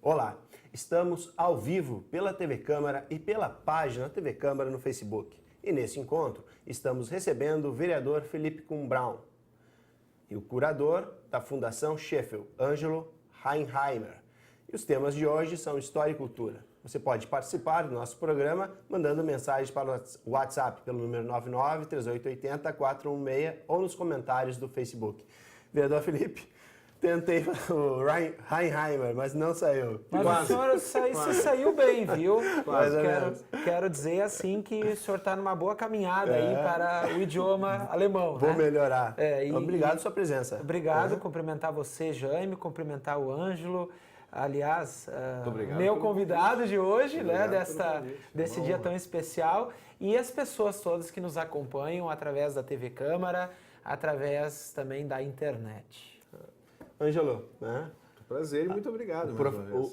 Olá, estamos ao vivo pela TV Câmara e pela página TV Câmara no Facebook. E nesse encontro estamos recebendo o vereador Felipe Kumbraun e o curador da Fundação Sheffield, Ângelo Heinheimer. E os temas de hoje são História e Cultura. Você pode participar do nosso programa mandando mensagem para o WhatsApp pelo número 99-3880-416 ou nos comentários do Facebook. Vereador Felipe, tentei o Heinheimer, mas não saiu. Mas o senhor saiu bem, viu? Quase. Quero dizer assim que o senhor está numa boa caminhada aí para o idioma alemão. Vou melhorar. Obrigado pela sua presença. presença. Obrigado, cumprimentar você, Jaime, cumprimentar o Ângelo. Aliás, meu convidado de hoje, né, desse dia tão especial, e as pessoas todas que nos acompanham através da TV Câmara, através também da internet. Ângelo, né? Prazer e muito obrigado.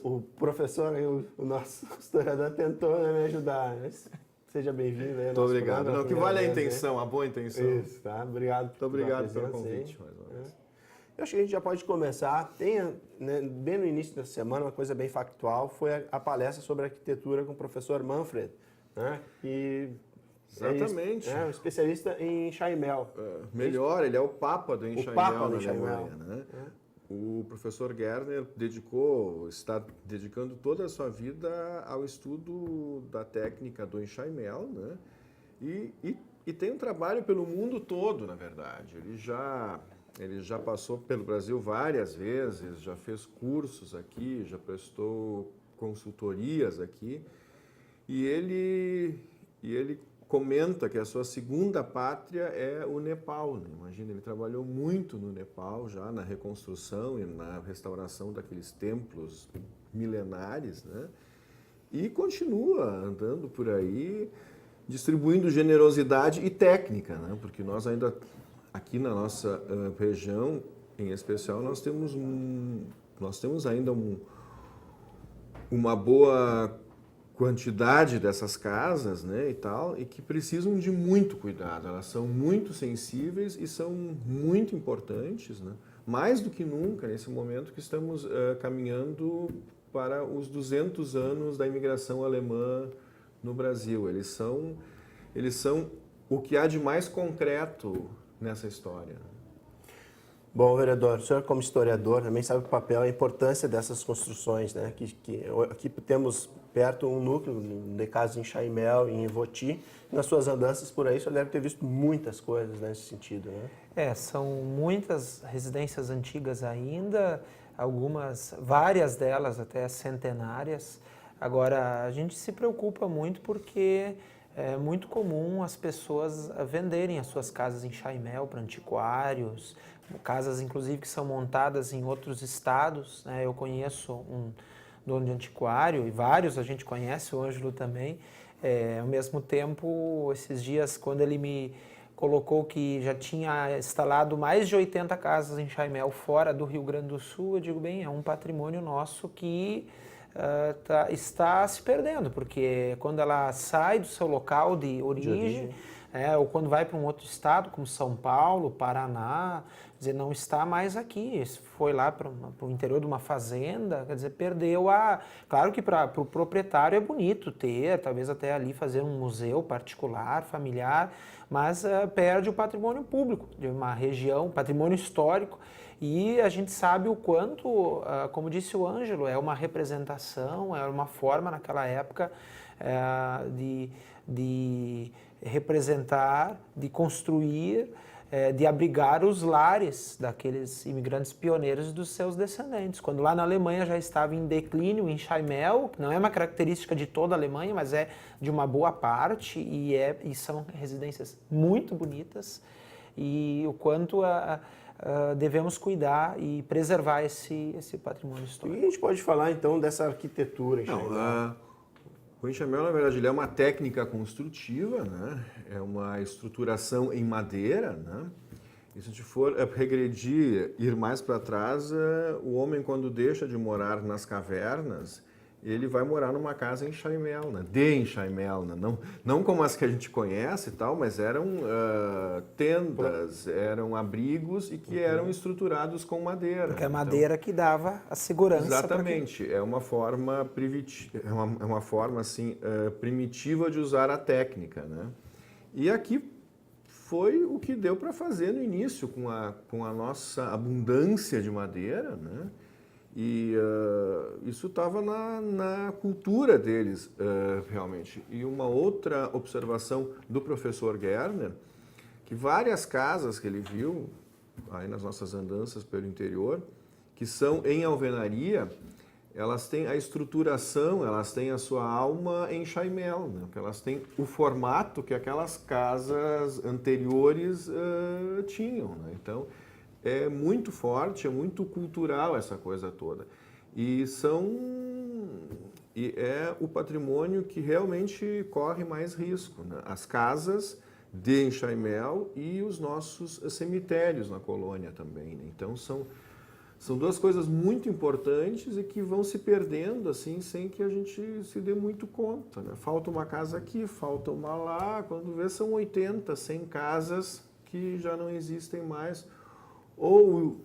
O professor, o nosso historiador, tentou me ajudar. Mas seja bem-vindo. Muito obrigado. Não, que vale a intenção, a boa intenção. Isso, tá? Obrigado. Muito obrigado pelo convite, mais uma vez. Eu acho que a gente já pode começar. Tem, né, bem no início da semana, uma coisa bem factual, foi a palestra sobre arquitetura com o professor Manfred, né? Que exatamente. É um especialista em Enxaimel. Melhor, ele é o papa do Enxaimel na Alemanha, né? O professor Gerner está dedicando toda a sua vida ao estudo da técnica do Enxaimel, né? E tem um trabalho pelo mundo todo, na verdade. Ele já passou pelo Brasil várias vezes, já fez cursos aqui, já prestou consultorias aqui. E ele comenta que a sua segunda pátria é o Nepal, né? Imagina, ele trabalhou muito no Nepal já, na reconstrução e na restauração daqueles templos milenares, né? E continua andando por aí, distribuindo generosidade e técnica, né? Porque nós ainda, aqui na nossa região, em especial, nós temos ainda uma boa quantidade dessas casas, né, e tal, e que precisam de muito cuidado. Elas são muito sensíveis e são muito importantes, né? Mais do que nunca nesse momento que estamos caminhando para os 200 anos da imigração alemã no Brasil. Eles são o que há de mais concreto nessa história. Bom, vereador, o senhor como historiador também sabe o papel e a importância dessas construções, né? Aqui temos perto um núcleo, de casa em Enxaimel e em Ivoti. Nas suas andanças por aí, o senhor deve ter visto muitas coisas nesse sentido, né? São muitas residências antigas ainda, várias delas até centenárias. Agora, a gente se preocupa muito porque é muito comum as pessoas venderem as suas casas em Enxaimel para antiquários, casas inclusive que são montadas em outros estados, né? Eu conheço um dono de antiquário e vários a gente conhece, o Ângelo também. Ao mesmo tempo, esses dias, quando ele me colocou que já tinha instalado mais de 80 casas em Enxaimel fora do Rio Grande do Sul, eu digo, bem, é um patrimônio nosso que está se perdendo, porque quando ela sai do seu local de origem. Ou quando vai para um outro estado, como São Paulo, Paraná, quer dizer, não está mais aqui, foi lá para o interior de uma fazenda, quer dizer, perdeu a... Claro que para o proprietário é bonito ter, talvez até ali fazer um museu particular, familiar, mas perde o patrimônio público de uma região, patrimônio histórico, e a gente sabe o quanto, como disse o Ângelo, é uma representação, é uma forma naquela época de representar, de construir, de abrigar os lares daqueles imigrantes pioneiros dos seus descendentes. Quando lá na Alemanha já estava em declínio, em Enxaimel, que não é uma característica de toda a Alemanha, mas é de uma boa parte, e são residências muito bonitas, e o quanto devemos cuidar e preservar esse patrimônio histórico. E a gente pode falar então dessa arquitetura em Enxaimel? O Enxaimel, na verdade, ele é uma técnica construtiva, né? É uma estruturação em madeira, né? E se a gente for regredir, ir mais para trás, o homem, quando deixa de morar nas cavernas, ele vai morar numa casa em Enxaimelna, de Enxaimelna, não como as que a gente conhece e tal, mas eram tendas, eram abrigos e que eram estruturados com madeira. Porque é a madeira que dava a segurança. Exatamente, é uma forma assim, primitiva de usar a técnica, né? E aqui foi o que deu para fazer no início com a nossa abundância de madeira, né? E isso estava na cultura deles, realmente. E uma outra observação do professor Gerner, que várias casas que ele viu aí nas nossas andanças pelo interior, que são em alvenaria, elas têm a estruturação, elas têm a sua alma em chaimel, né? Porque elas têm o formato que aquelas casas anteriores tinham, né? Então, é muito forte, é muito cultural essa coisa toda. E é o patrimônio que realmente corre mais risco, né? As casas de Enxaimel e os nossos cemitérios na colônia também, né? Então são duas coisas muito importantes e que vão se perdendo assim sem que a gente se dê muito conta, né? Falta uma casa aqui, falta uma lá, quando vê são 80, 100 casas que já não existem mais. Ou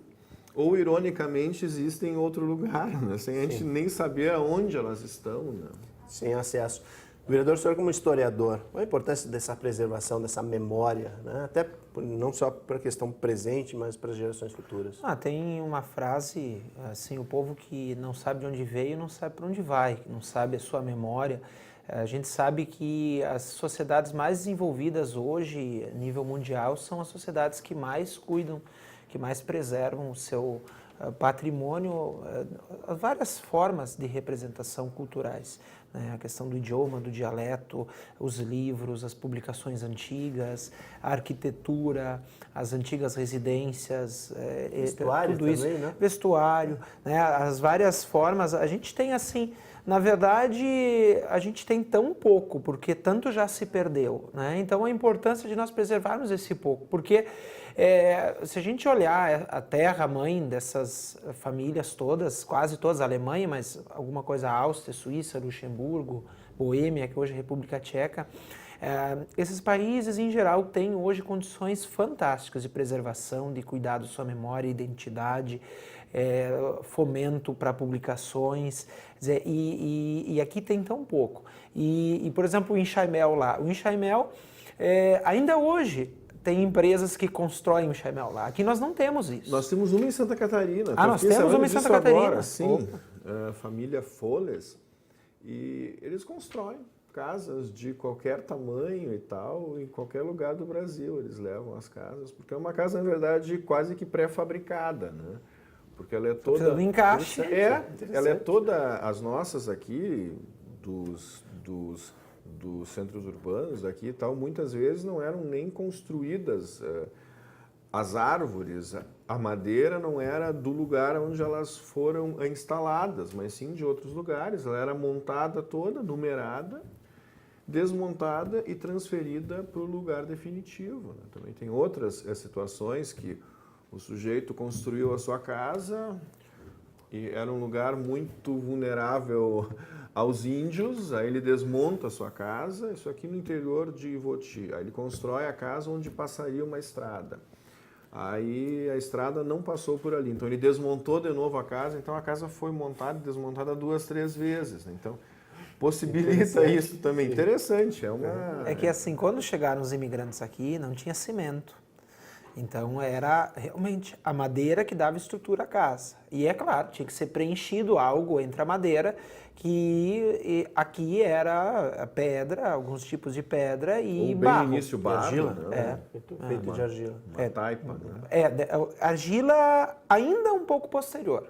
ironicamente, existem em outro lugar, né? Sem a gente nem saber aonde elas estão, né? Sem acesso. Vereador, o senhor como historiador, qual a importância dessa preservação, dessa memória, né? Até não só para a questão presente, mas para as gerações futuras? Tem uma frase, assim, o povo que não sabe de onde veio, não sabe para onde vai, não sabe a sua memória. A gente sabe que as sociedades mais desenvolvidas hoje, a nível mundial, são as sociedades que mais cuidam, que mais preservam o seu patrimônio, várias formas de representação culturais, né? A questão do idioma, do dialeto, os livros, as publicações antigas, a arquitetura, as antigas residências, vestuário tudo isso, também, né? Vestuário, né? As várias formas. A gente tem assim, na verdade, a gente tem tão pouco, porque tanto já se perdeu, né? Então a importância de nós preservarmos esse pouco, porque se a gente olhar a terra mãe dessas famílias todas, quase todas a Alemanha, mas alguma coisa Áustria, Suíça, Luxemburgo, Boêmia, que hoje é República Tcheca, esses países em geral têm hoje condições fantásticas de preservação, de cuidado da sua memória, identidade, fomento para publicações, dizer, e aqui tem tão pouco. E por exemplo, o Enxaimel lá, o Enxaimel ainda hoje tem empresas que constroem o Enxaimel lá. Aqui nós não temos isso. Nós temos uma em Santa Catarina. Nós temos uma em Santa Catarina. Agora, sim, família Foles, e eles constroem casas de qualquer tamanho e tal, em qualquer lugar do Brasil eles levam as casas, porque é uma casa, na verdade, quase que pré-fabricada, né? Porque ela é toda... Precisa do encaixe. Ela é toda... As nossas aqui, dos centros urbanos daqui e tal, muitas vezes não eram nem construídas as árvores, a madeira não era do lugar onde elas foram instaladas, mas sim de outros lugares. Ela era montada toda, numerada, desmontada e transferida para o lugar definitivo, né? Também tem outras situações que o sujeito construiu a sua casa e era um lugar muito vulnerável aos índios, aí ele desmonta a sua casa, isso aqui no interior de Ivoti, aí ele constrói a casa onde passaria uma estrada. Aí a estrada não passou por ali, então ele desmontou de novo a casa, então a casa foi montada e desmontada 2, 3 vezes, né? Então possibilita isso também. Interessante, É que assim, quando chegaram os imigrantes aqui, não tinha cimento. Então era realmente a madeira que dava estrutura à casa. E é claro, tinha que ser preenchido algo entre a madeira, que aqui era a pedra, alguns tipos de pedra e ou barro. Bem no início barro, argila, né? Feito de argila. Uma taipa, né? Argila ainda um pouco posterior.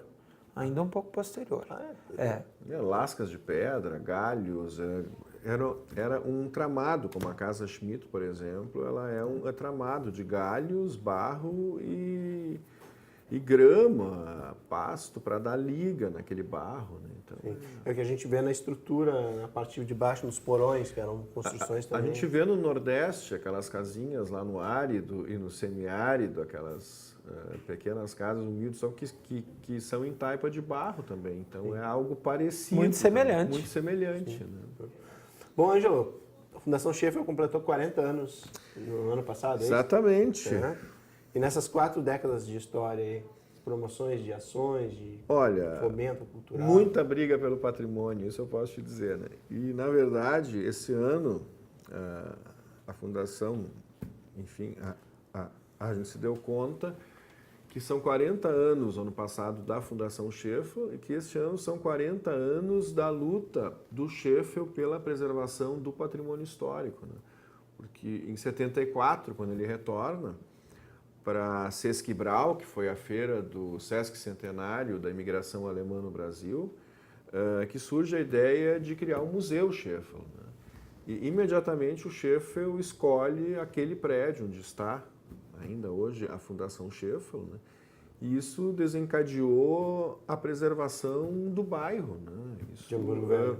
Ainda um pouco posterior. Lascas de pedra, galhos, era um tramado, como a Casa Schmidt, por exemplo, ela é tramado de galhos, barro e e grama, pasto para dar liga naquele barro, né? Então, é o que a gente vê na estrutura, na parte de baixo, nos porões, que eram construções também. A gente vê no Nordeste aquelas casinhas lá no árido e no semiárido, aquelas pequenas casas humildes, só que são em taipa de barro também. Então é algo parecido. Muito semelhante. Muito semelhante. Né? Bom, Ângelo, a Fundação Schaeffel completou 40 anos no ano passado, é isso? Exatamente. E nessas 4 décadas de história aí, promoções de ações, de fomento cultural. Muita briga pelo patrimônio, isso eu posso te dizer, né? E, na verdade, esse ano, a Fundação, enfim, a gente se deu conta que são 40 anos, ano passado, da Fundação Schaeffel, e que este ano são 40 anos da luta do Schaeffel pela preservação do patrimônio histórico, né? Porque em 74, quando ele retorna para Sesquibral, que foi a feira do Sesc Centenário da imigração alemã no Brasil, que surge a ideia de criar um museu Schaeffel, né? E imediatamente o Schaeffel escolhe aquele prédio onde está ainda hoje a Fundação Schaeffel, né? E isso desencadeou a preservação do bairro, né? De Hamburgo Velho.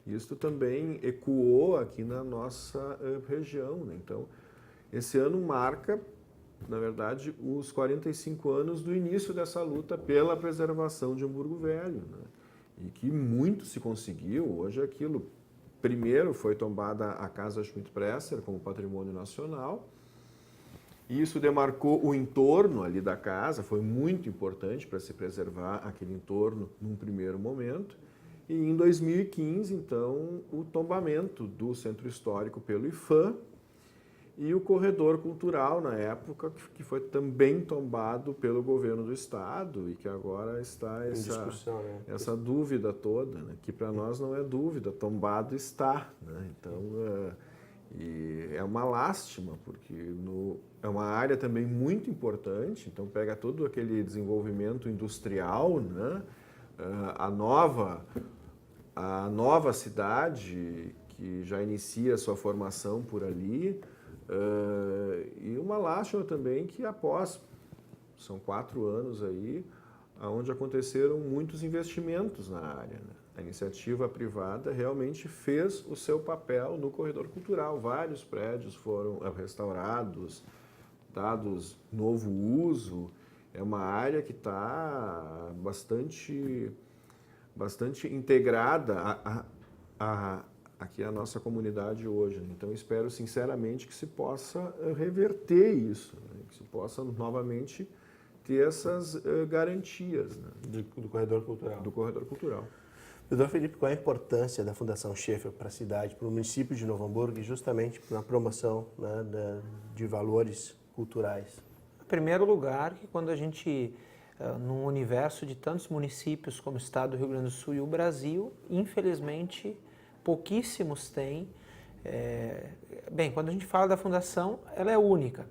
Isso também ecoou aqui na nossa região, né? Então, esse ano marca, na verdade, os 45 anos do início dessa luta pela preservação de Hamburgo Velho, né? E que muito se conseguiu. Hoje aquilo, primeiro foi tombada a Casa Schmidt-Presser como patrimônio nacional. Isso demarcou o entorno ali da casa, foi muito importante para se preservar aquele entorno num primeiro momento. E em 2015, então, o tombamento do Centro Histórico pelo IPHAN, e o corredor cultural, na época, que foi também tombado pelo governo do Estado e que agora está essa dúvida toda, né? Que para nós não é dúvida, tombado está, né? Então, e é uma lástima, porque é uma área também muito importante, então pega todo aquele desenvolvimento industrial, né? A nova cidade que já inicia a sua formação por ali. E uma lástima também que são 4 anos aí, onde aconteceram muitos investimentos na área, né? A iniciativa privada realmente fez o seu papel no corredor cultural. Vários prédios foram restaurados, dados novo uso. É uma área que está bastante integrada aqui a nossa comunidade hoje, né? Então, espero sinceramente que se possa reverter isso, né? Que se possa novamente ter essas garantias, né? Do corredor cultural. Do corredor cultural. Doutor Felipe, qual é a importância da Fundação Schaeffel para a cidade, para o município de Novo Hamburgo e justamente na promoção, né, de valores culturais? Em primeiro lugar, que quando a gente, num universo de tantos municípios como o estado do Rio Grande do Sul e o Brasil, infelizmente, pouquíssimos têm. Bem, quando a gente fala da fundação, ela é única.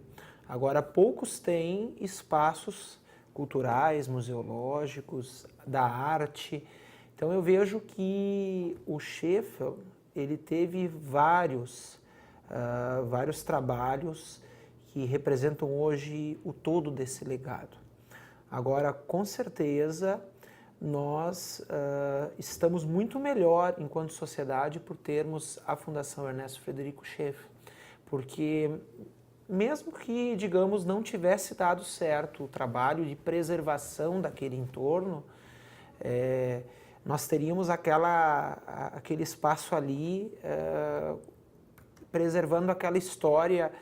Agora, poucos têm espaços culturais, museológicos, da arte. Então, eu vejo que o Schaeffel, ele teve vários trabalhos que representam hoje o todo desse legado. Agora, com certeza, nós estamos muito melhor enquanto sociedade por termos a Fundação Ernesto Frederico Schaeffel, porque mesmo que, digamos, não tivesse dado certo o trabalho de preservação daquele entorno, nós teríamos aquele espaço ali preservando aquela história,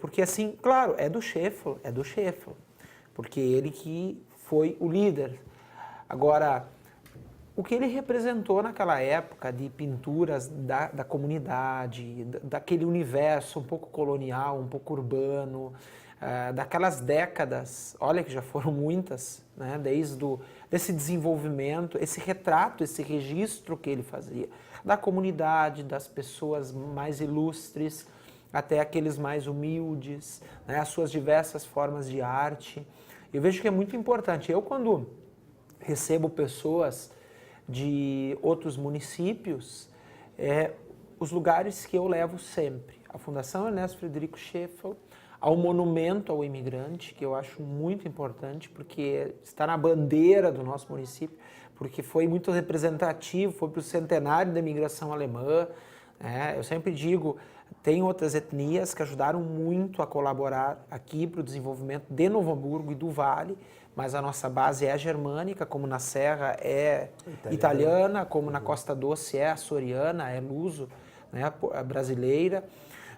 porque assim, claro, é do Schaeffel, porque ele que foi o líder. Agora, o que ele representou naquela época de pinturas da comunidade, daquele universo um pouco colonial, um pouco urbano, daquelas décadas, olha que já foram muitas, né, desse desenvolvimento, esse retrato, esse registro que ele fazia, da comunidade, das pessoas mais ilustres, até aqueles mais humildes, né, as suas diversas formas de arte. Eu vejo que é muito importante. Eu, quando recebo pessoas de outros municípios, os lugares que eu levo sempre. A Fundação Ernesto Frederico Schaeffel, ao monumento ao imigrante, que eu acho muito importante, porque está na bandeira do nosso município, porque foi muito representativo, foi para o centenário da imigração alemã. Eu sempre digo, tem outras etnias que ajudaram muito a colaborar aqui para o desenvolvimento de Novo Hamburgo e do Vale, mas a nossa base é germânica, como na Serra é italiana, como na Costa Doce é açoriana, é luso, né, a brasileira.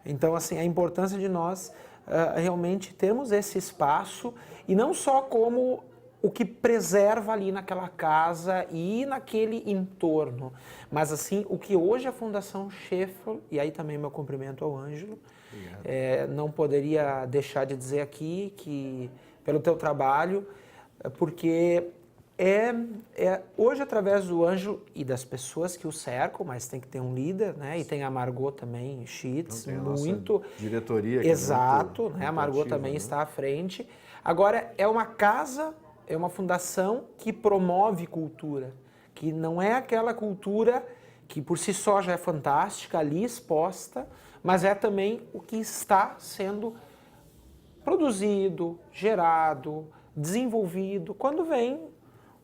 Então, assim, a importância de nós realmente termos esse espaço, e não só como o que preserva ali naquela casa e naquele entorno, mas assim, o que hoje a Fundação Scheffel, e aí também meu cumprimento ao Ângelo, não poderia deixar de dizer aqui que, pelo teu trabalho, porque hoje, através do Ângelo e das pessoas que o cercam, mas tem que ter um líder, né? E tem a Margot também, Schitz, muito... diretoria. Exato, muito, né? A Margot ativa, também né? está à frente. Agora, é uma casa, é uma fundação que promove cultura, que não é aquela cultura que por si só já é fantástica, ali exposta, mas é também o que está sendo produzido, gerado, desenvolvido, quando vem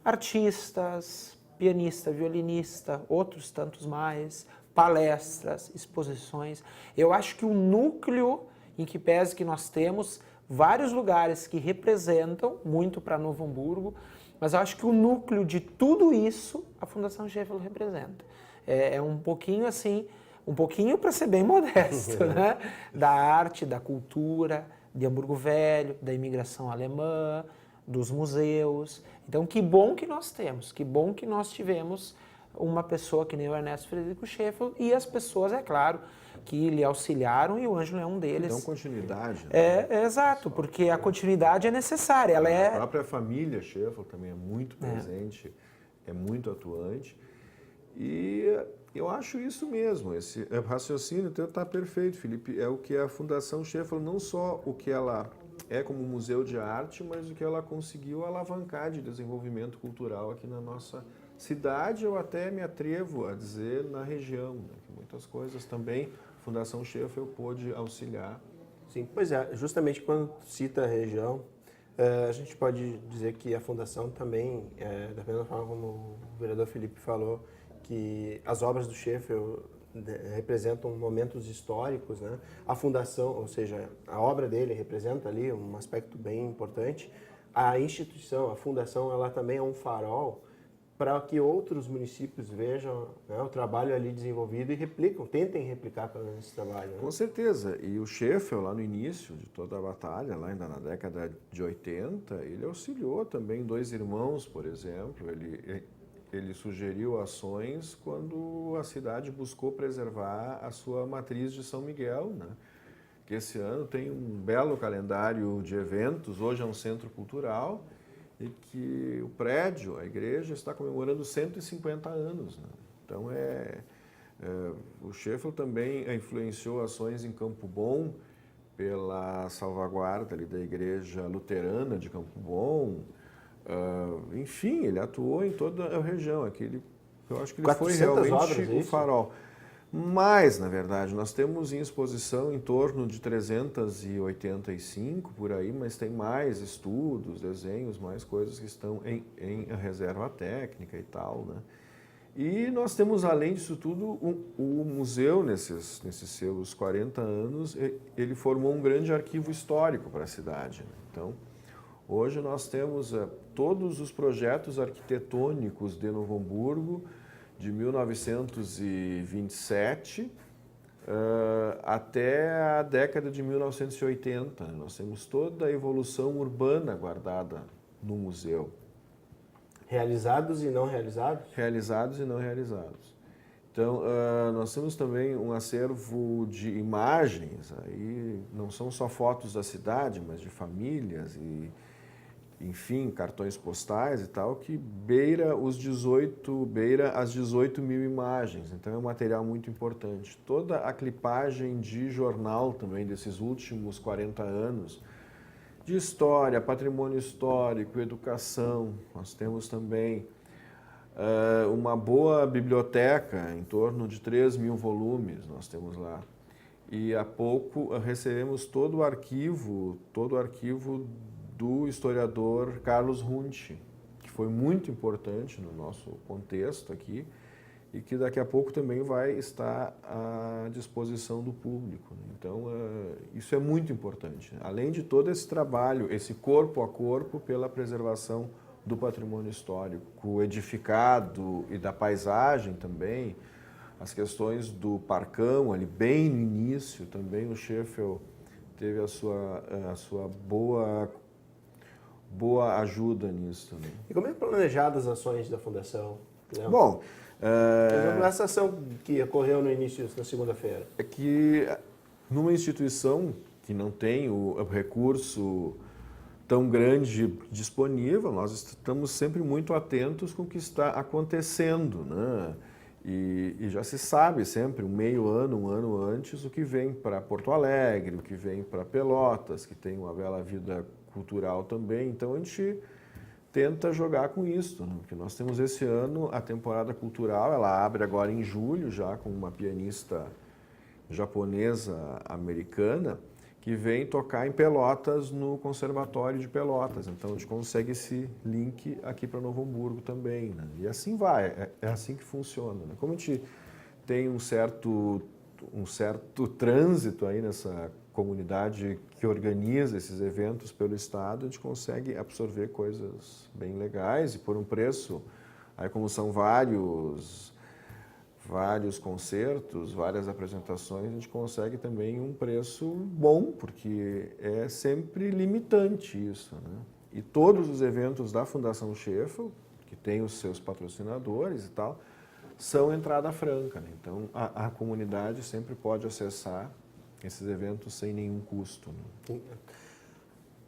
artistas, pianista, violinista, outros tantos mais, palestras, exposições. Eu acho que o núcleo em que pese que nós temos vários lugares que representam muito para Novo Hamburgo, mas eu acho que o núcleo de tudo isso a Fundação Scheffel representa. É um pouquinho assim, um pouquinho para ser bem modesto, né? Da arte, da cultura, de Hamburgo Velho, da imigração alemã, dos museus. Então, que bom que nós temos, que bom que nós tivemos uma pessoa que nem o Ernesto Frederico Scheffel e as pessoas, é claro, que lhe auxiliaram, e o Ângelo é um deles. Dão continuidade. Né? Exato, porque a continuidade é necessária. Ela A própria família Scheffel também é muito presente, é muito atuante. E eu acho isso mesmo, esse raciocínio teu está perfeito, Felipe. É o que a Fundação Scheffel, não só o que ela é como museu de arte, mas o que ela conseguiu alavancar de desenvolvimento cultural aqui na nossa cidade, eu até me atrevo a dizer na região, né? Que muitas coisas também a Fundação Scheffel pôde auxiliar. Sim, pois é, justamente quando cita a região, a gente pode dizer que a Fundação também, da mesma forma como o vereador Felipe falou, que as obras do Scheffel representam momentos históricos, né? A fundação, ou seja, a obra dele representa ali um aspecto bem importante. A instituição, a fundação, ela também é um farol para que outros municípios vejam, né, o trabalho ali desenvolvido e tentem replicar esse trabalho. Né? Com certeza. E o Scheffel, lá no início de toda a batalha, lá ainda na década de 80, ele auxiliou também dois irmãos, por exemplo. Ele sugeriu ações quando a cidade buscou preservar a sua matriz de São Miguel, né? Que esse ano tem um belo calendário de eventos, hoje é um centro cultural, e que o prédio, a igreja, está comemorando 150 anos. Né? Então, o Scheffel também influenciou ações em Campo Bom, pela salvaguarda ali da igreja luterana de Campo Bom. Enfim, ele atuou em toda a região. Eu acho que ele foi realmente o farol. Mas, na verdade, nós temos em exposição em torno de 385 por aí, mas tem mais estudos, desenhos, mais coisas que estão em reserva técnica e tal, né? E nós temos, além disso tudo, o museu, nesses seus 40 anos, ele formou um grande arquivo histórico para a cidade. Né? Então, hoje nós temos todos os projetos arquitetônicos de Novo Hamburgo, de 1927 até a década de 1980. Nós temos toda a evolução urbana guardada no museu. Realizados e não realizados? Realizados e não realizados. Então, nós temos também um acervo de imagens, aí não são só fotos da cidade, mas de famílias e, enfim, cartões postais e tal, que beira as 18 mil imagens. Então, é um material muito importante. Toda a clipagem de jornal também desses últimos 40 anos, de história, patrimônio histórico, educação. Nós temos também uma boa biblioteca, em torno de 3 mil volumes nós temos lá. e há pouco recebemos todo o arquivo do historiador Carlos Runte, que foi muito importante no nosso contexto aqui, e que daqui a pouco também vai estar à disposição do público. Então, isso é muito importante. Além de todo esse trabalho, esse corpo a corpo pela preservação do patrimônio histórico edificado e da paisagem também, as questões do parcão ali bem no início também, o Scheffel teve a sua boa ajuda nisso também. E como é planejadas as ações da Fundação? Bom, essa ação que ocorreu no início da segunda-feira. É que numa instituição que não tem o recurso tão grande disponível, nós estamos sempre muito atentos com o que está acontecendo, né? E já se sabe sempre, um ano antes, o que vem para Porto Alegre, o que vem para Pelotas, que tem uma bela vida cultural também. Então a gente tenta jogar com isso, né? Porque nós temos esse ano a temporada cultural, ela abre agora em julho, já com uma pianista japonesa americana, que vem tocar em Pelotas, no Conservatório de Pelotas. Então, a gente consegue esse link aqui para Novo Hamburgo também, né? E assim vai, é assim que funciona, né? Como a gente tem um certo trânsito aí nessa comunidade que organiza esses eventos pelo Estado, a gente consegue absorver coisas bem legais e por um preço, aí como são vários concertos, várias apresentações, a gente consegue também um preço bom, porque é sempre limitante isso, né? E todos os eventos da Fundação Scheffel, que tem os seus patrocinadores e tal, são entrada franca, né? Então a comunidade sempre pode acessar esses eventos sem nenhum custo, né?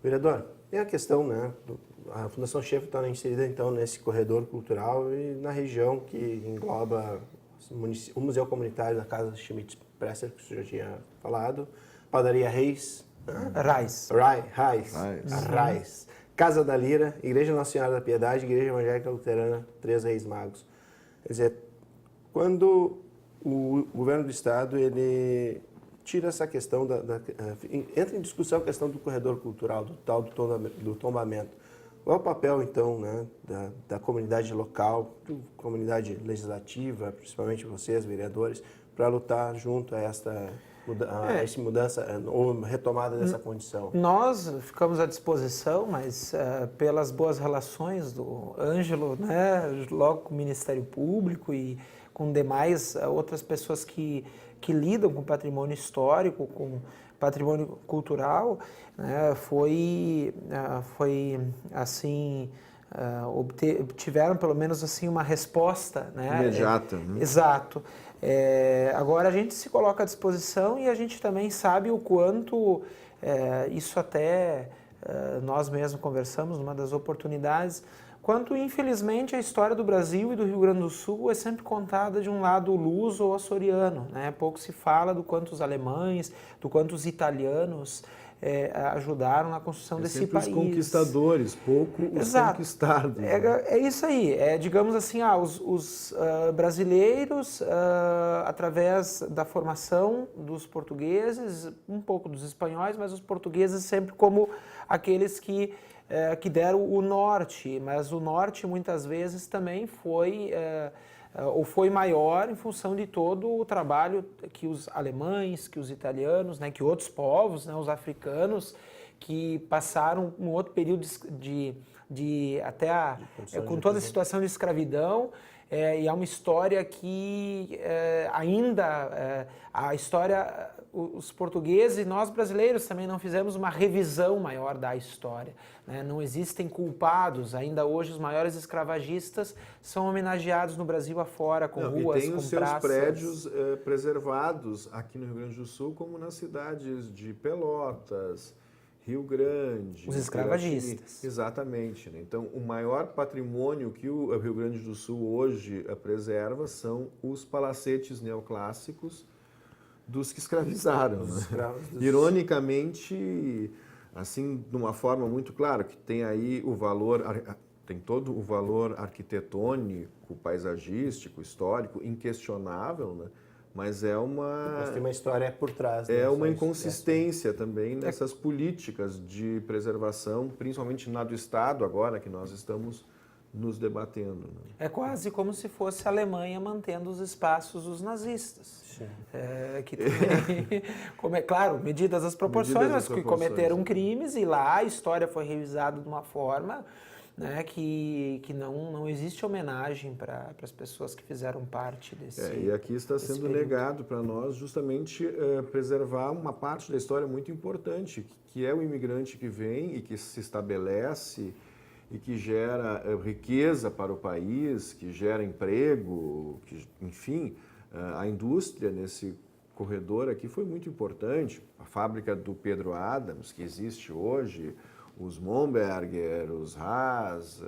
Vereador, tem a questão, né? A Fundação Scheffel está inserida então nesse corredor cultural e na região que engloba o Museu Comunitário da Casa Schmidt-Presser, que o senhor já tinha falado, Padaria Reis, Reis, Casa da Lira, Igreja Nossa Senhora da Piedade, Igreja Evangélica Luterana, Três Reis Magos. Quer dizer, quando o governo do Estado ele tira essa questão, entra em discussão a questão do corredor cultural, do tombamento. Qual é o papel, então, né, da comunidade local, da comunidade legislativa, principalmente vocês, vereadores, para lutar junto a essa mudança ou retomada dessa condição? Nós ficamos à disposição, mas pelas boas relações do Ângelo, né, logo com o Ministério Público e com demais outras pessoas que lidam com patrimônio histórico, com patrimônio cultural, né, foi assim, obtiveram pelo menos assim uma resposta, né, imediata. Né? Exato. Agora a gente se coloca à disposição e a gente também sabe o quanto isso até nós mesmos conversamos numa das oportunidades, quanto infelizmente a história do Brasil e do Rio Grande do Sul é sempre contada de um lado luso ou açoriano, né? Pouco se fala do quanto os alemães, do quanto os italianos ajudaram na construção desse país. Os conquistadores, pouco os Exato. Conquistados. Né? É isso aí, digamos assim, os brasileiros, através da formação dos portugueses, um pouco dos espanhóis, mas os portugueses sempre como aqueles que deram o norte, mas o norte muitas vezes também foi maior em função de todo o trabalho que os alemães, que os italianos, né, que outros povos, né, os africanos, que passaram um outro período com toda a situação de escravidão, e é uma história que a história, os portugueses e nós brasileiros também não fizemos uma revisão maior da história, né? Não existem culpados, ainda hoje os maiores escravagistas são homenageados no Brasil afora, com ruas, com praças. E tem os seus prédios preservados aqui no Rio Grande do Sul, como nas cidades de Pelotas, Rio Grande. Os escravagistas. Exatamente. Né? Então, o maior patrimônio que o Rio Grande do Sul hoje preserva são os palacetes neoclássicos dos que escravizaram. Né? Ironicamente, assim, de uma forma muito clara, que tem aí o valor, tem todo o valor arquitetônico, paisagístico, histórico, inquestionável, né? Mas tem uma história por trás. É uma inconsistência também nessas políticas de preservação, principalmente na do Estado agora, que nós estamos nos debatendo. Né? É quase como se fosse a Alemanha mantendo os espaços dos nazistas. Que também, como é claro, medidas as proporções, mas que cometeram crimes e lá a história foi revisada de uma forma, né, que não existe homenagem para as pessoas que fizeram parte desse E aqui está sendo período. negado para nós justamente preservar uma parte da história muito importante, que é o imigrante que vem e que se estabelece e que gera riqueza para o país, que gera emprego, enfim, a indústria nesse corredor aqui foi muito importante. A fábrica do Pedro Adams, que existe hoje, os Momberger, os Haas,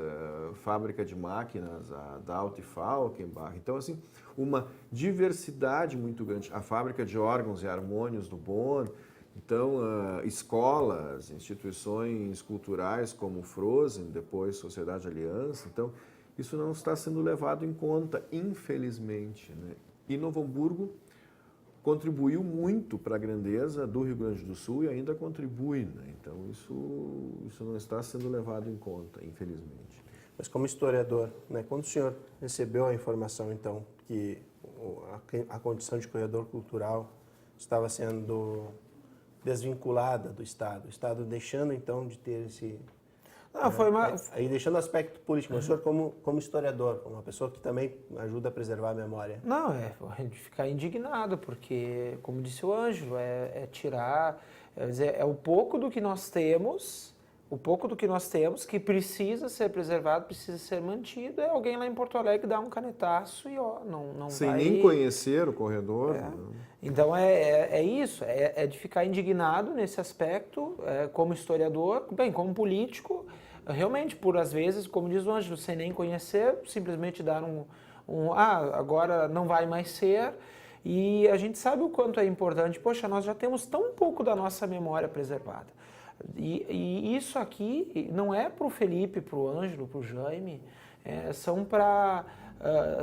fábrica de máquinas da Alte Falkenbach. Então, assim, uma diversidade muito grande. A fábrica de órgãos e harmônios do Bonn. Então, escolas, instituições culturais como o Frozen, depois Sociedade Aliança. Então, isso não está sendo levado em conta, infelizmente, né? E Novo Hamburgo contribuiu muito para a grandeza do Rio Grande do Sul e ainda contribui, né? Então, isso não está sendo levado em conta, infelizmente. Mas como historiador, né, quando o senhor recebeu a informação, então, que a condição de corredor cultural estava sendo desvinculada do Estado, o Estado deixando, então, de ter esse... Aí deixando o aspecto político, mas o senhor como historiador, como uma pessoa que também ajuda a preservar a memória. Não, a gente ficar indignado, porque, como disse o Ângelo, tirar, é o pouco do que nós temos, que precisa ser preservado, precisa ser mantido, é alguém lá em Porto Alegre dar um canetaço e não sem vai... nem conhecer o corredor. Então é isso, é de ficar indignado nesse aspecto, como historiador, bem, como político, realmente, por às vezes, como diz o Ângelo, sem nem conhecer, simplesmente dar agora não vai mais ser, e a gente sabe o quanto é importante, poxa, nós já temos tão pouco da nossa memória preservada. E isso aqui não é para o Felipe, para o Ângelo, para o Jaime, são para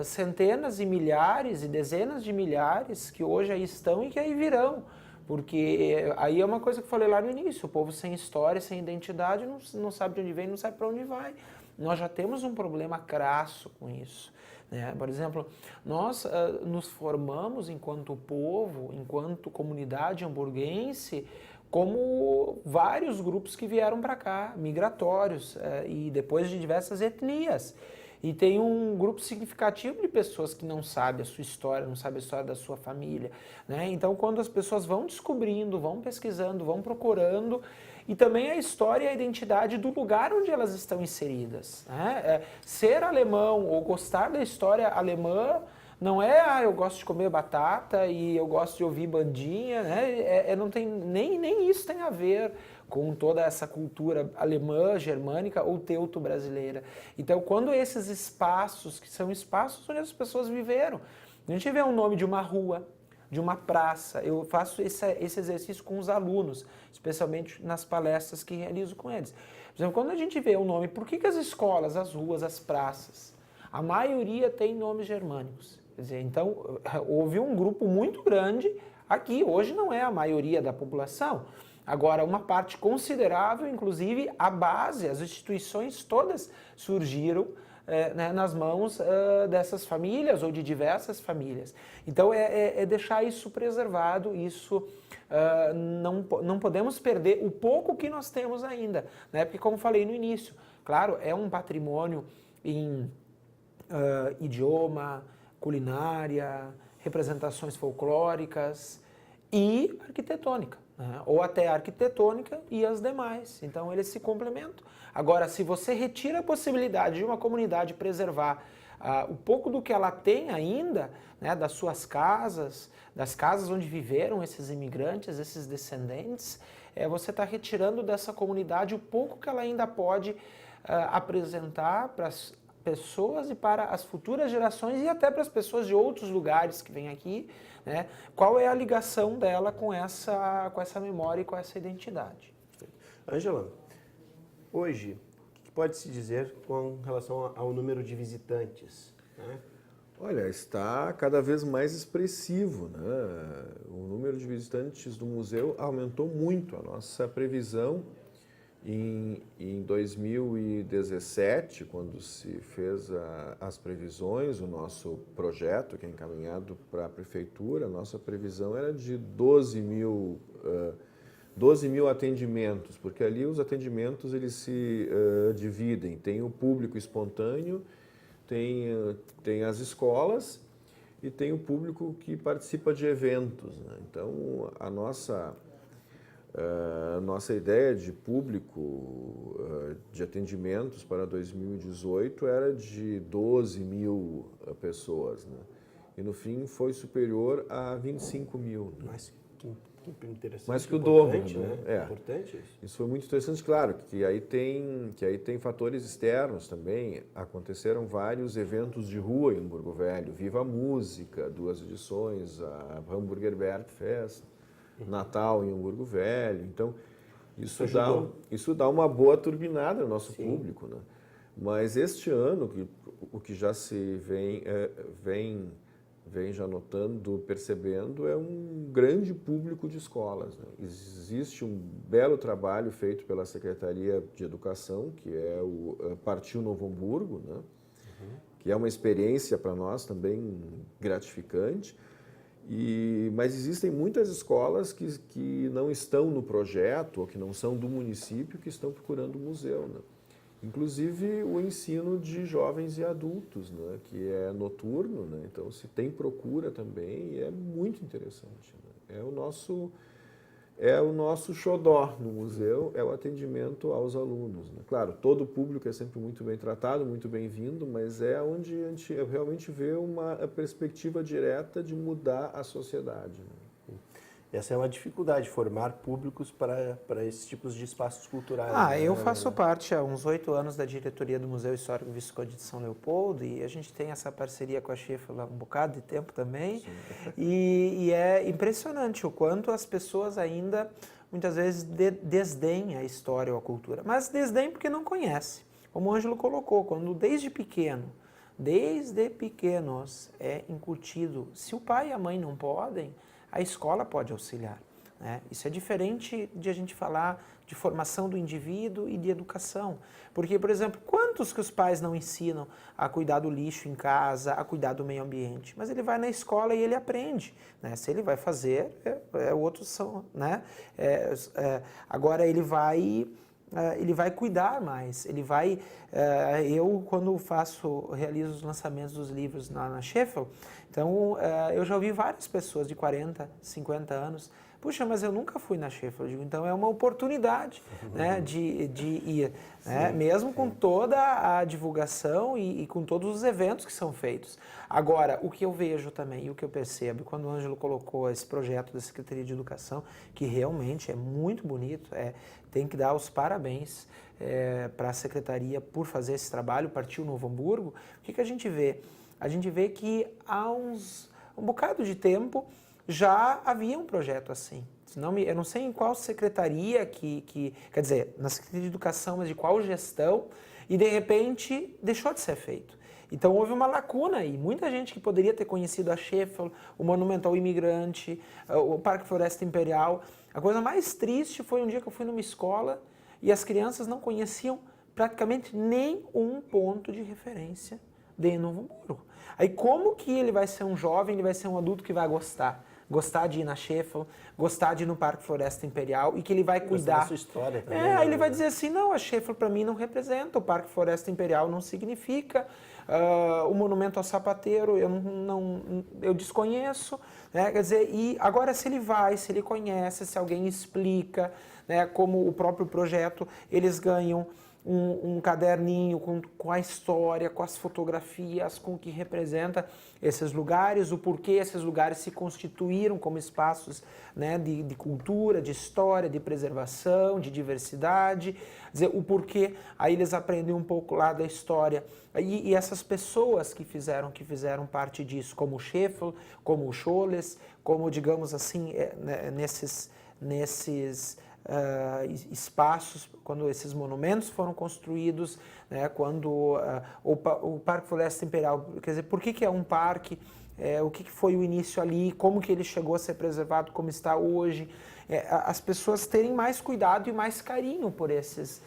centenas e milhares e dezenas de milhares que hoje aí estão e que aí virão. Porque aí é uma coisa que eu falei lá no início, o povo sem história, sem identidade, não sabe de onde vem, não sabe para onde vai. Nós já temos um problema crasso com isso. Né? Por exemplo, nós nos formamos enquanto povo, enquanto comunidade hamburguense, como vários grupos que vieram para cá, migratórios, e depois de diversas etnias. E tem um grupo significativo de pessoas que não sabem a sua história, não sabem a história da sua família. Né? Então, quando as pessoas vão descobrindo, vão pesquisando, vão procurando, e também a história e a identidade do lugar onde elas estão inseridas. Né? Ser alemão ou gostar da história alemã não é, eu gosto de comer batata e eu gosto de ouvir bandinha, né? Não tem, nem isso tem a ver com toda essa cultura alemã, germânica ou teuto-brasileira. Então, quando esses espaços, que são espaços onde as pessoas viveram, a gente vê o nome de uma rua, de uma praça, eu faço esse exercício com os alunos, especialmente nas palestras que realizo com eles. Por exemplo, quando a gente vê o nome, por que as escolas, as ruas, as praças, a maioria tem nomes germânicos? Quer dizer, então, houve um grupo muito grande aqui, hoje não é a maioria da população. Agora, uma parte considerável, inclusive, a base, as instituições todas surgiram nas mãos dessas famílias ou de diversas famílias. Então, é deixar isso preservado, isso não podemos perder o pouco que nós temos ainda. Né? Porque, como falei no início, claro, é um patrimônio em idioma, culinária, representações folclóricas e arquitetônica, né? Ou até arquitetônica e as demais. Então eles se complementam. Agora, se você retira a possibilidade de uma comunidade preservar o pouco do que ela tem ainda, né, das suas casas, das casas onde viveram esses imigrantes, esses descendentes, você está retirando dessa comunidade o pouco que ela ainda pode apresentar para as pessoas e para as futuras gerações e até para as pessoas de outros lugares que vêm aqui, né? Qual é a ligação dela com essa memória e com essa identidade? Ângela, hoje, o que pode se dizer com relação ao número de visitantes? Né? Olha, está cada vez mais expressivo, né? O número de visitantes do museu aumentou muito. A nossa previsão em 2017, quando se fez as previsões, o nosso projeto que é encaminhado para a prefeitura, a nossa previsão era de 12 mil atendimentos, porque ali os atendimentos eles se dividem. Tem o público espontâneo, tem as escolas e tem o público que participa de eventos, né? Então, a nossa ideia de público de atendimentos para 2018 era de 12 mil pessoas, né? E no fim foi superior a 25 mil. Né? Mas que interessante. Mais que o dobro, né? É. Importante isso. Isso foi muito interessante, claro, que aí tem fatores externos também. Aconteceram vários eventos de rua em Hamburgo Velho. Viva a Música, 2 edições, a Hamburger Bergfest, Natal em Hamburgo Velho. Então, isso dá uma boa turbinada no nosso público, né? Mas este ano, o que já se vem já notando, percebendo, é um grande público de escolas, né? Existe um belo trabalho feito pela Secretaria de Educação, que é o Partiu Novo Hamburgo, né? Que é uma experiência para nós também gratificante. Mas existem muitas escolas que não estão no projeto ou que não são do município que estão procurando o museu, né? Inclusive o ensino de jovens e adultos, né, que é noturno, né, então se tem procura também e é muito interessante, né? É o nosso xodó no museu, é o atendimento aos alunos, né? Claro, todo o público é sempre muito bem tratado, muito bem-vindo, mas é onde a gente realmente vê uma perspectiva direta de mudar a sociedade, né? Essa é uma dificuldade, formar públicos para esses tipos de espaços culturais. Eu faço parte há uns 8 anos da diretoria do Museu Histórico Visconde de São Leopoldo e a gente tem essa parceria com a Sheffield há um bocado de tempo também. E é impressionante o quanto as pessoas ainda, muitas vezes, desdenham a história ou a cultura. Mas desdenham porque não conhece. Como o Ângelo colocou, quando desde pequenos é incutido, se o pai e a mãe não podem, a escola pode auxiliar, né? Isso é diferente de a gente falar de formação do indivíduo e de educação. Porque, por exemplo, quantos que os pais não ensinam a cuidar do lixo em casa, a cuidar do meio ambiente? Mas ele vai na escola e ele aprende, né? Se ele vai fazer, outros são, né? Agora ele vai cuidar mais, eu quando realizo os lançamentos dos livros na Sheffield, então eu já ouvi várias pessoas de 40, 50 anos, puxa, mas eu nunca fui na Sheffield, então é uma oportunidade, né, de ir, né, mesmo com toda a divulgação e com todos os eventos que são feitos. Agora, o que eu vejo também e o que eu percebo, quando o Ângelo colocou esse projeto da Secretaria de Educação, que realmente é muito bonito, tem que dar os parabéns para a Secretaria por fazer esse trabalho, Partiu Novo Hamburgo. O que a gente vê? A gente vê que há um bocado de tempo já havia um projeto assim. Eu não sei em qual secretaria quer dizer, na Secretaria de Educação, mas de qual gestão, e de repente deixou de ser feito. Então houve uma lacuna aí. Muita gente que poderia ter conhecido a Sheffield, o Monumento ao Imigrante, o Parque Floresta Imperial. A coisa mais triste foi um dia que eu fui numa escola e as crianças não conheciam praticamente nem um ponto de referência de Novo Hamburgo. Aí como que ele vai ser um jovem, ele vai ser um adulto que vai gostar de ir na Sheffield, gostar de ir no Parque Floresta Imperial e que ele vai cuidar. Da sua história também. Aí ele vai dizer assim, não, a Sheffield para mim não representa, o Parque Floresta Imperial não significa, o Monumento ao Sapateiro eu desconheço, né? Quer dizer, e agora se ele conhece, se alguém explica, né, como o próprio projeto, eles ganham um caderninho com a história, com as fotografias, com o que representa esses lugares, o porquê esses lugares se constituíram como espaços, né, de cultura, de história, de preservação, de diversidade, dizer, o porquê, aí eles aprendem um pouco lá da história. E essas pessoas que fizeram parte disso, como o Sheffield, como o Scholes, como, digamos assim, nesses espaços, quando esses monumentos foram construídos, né, quando o Parque Floresta Imperial, quer dizer, por que é um parque, o que foi o início ali, como que ele chegou a ser preservado como está hoje, as pessoas terem mais cuidado e mais carinho por esses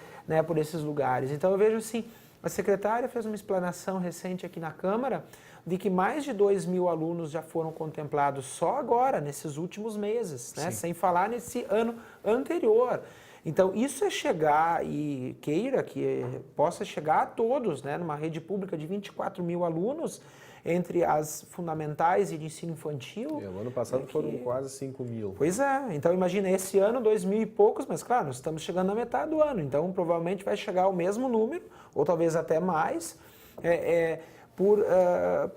lugares. Então eu vejo assim, a secretária fez uma explanação recente aqui na Câmara de que mais de 2.000 alunos já foram contemplados só agora, nesses últimos meses, né? Sem falar nesse ano anterior. Então, isso é chegar e queira que possa chegar a todos, né? Numa rede pública de 24.000 alunos, entre as fundamentais e de ensino infantil. O ano passado foram quase 5.000. Pois é, então imagina, esse ano 2.000 e poucos, mas claro, nós estamos chegando na metade do ano, então provavelmente vai chegar ao mesmo número, ou talvez até mais,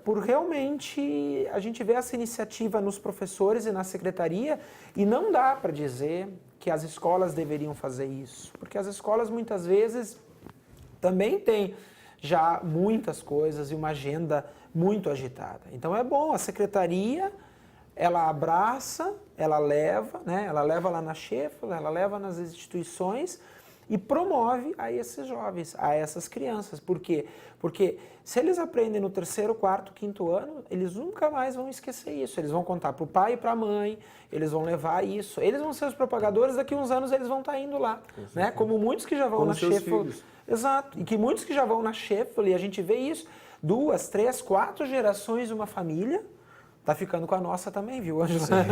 por realmente a gente ver essa iniciativa nos professores e na secretaria, e não dá para dizer que as escolas deveriam fazer isso, porque as escolas muitas vezes também têm já muitas coisas e uma agenda muito agitada. Então é bom, a secretaria, ela abraça, ela leva, né? Ela leva lá na Sheffield, ela leva nas instituições e promove a esses jovens, a essas crianças. Por quê? Porque se eles aprendem no 3º, 4º, 5º ano, eles nunca mais vão esquecer isso. Eles vão contar para o pai e para a mãe, eles vão levar isso. Eles vão ser os propagadores, daqui a uns anos eles vão estar indo lá. Né? Como muitos que já vão na Sheffield. Exato. E que muitos que já vão na Sheffield, e a gente vê isso, 2, 3, 4 gerações de uma família, tá ficando com a nossa também, viu, Ângela?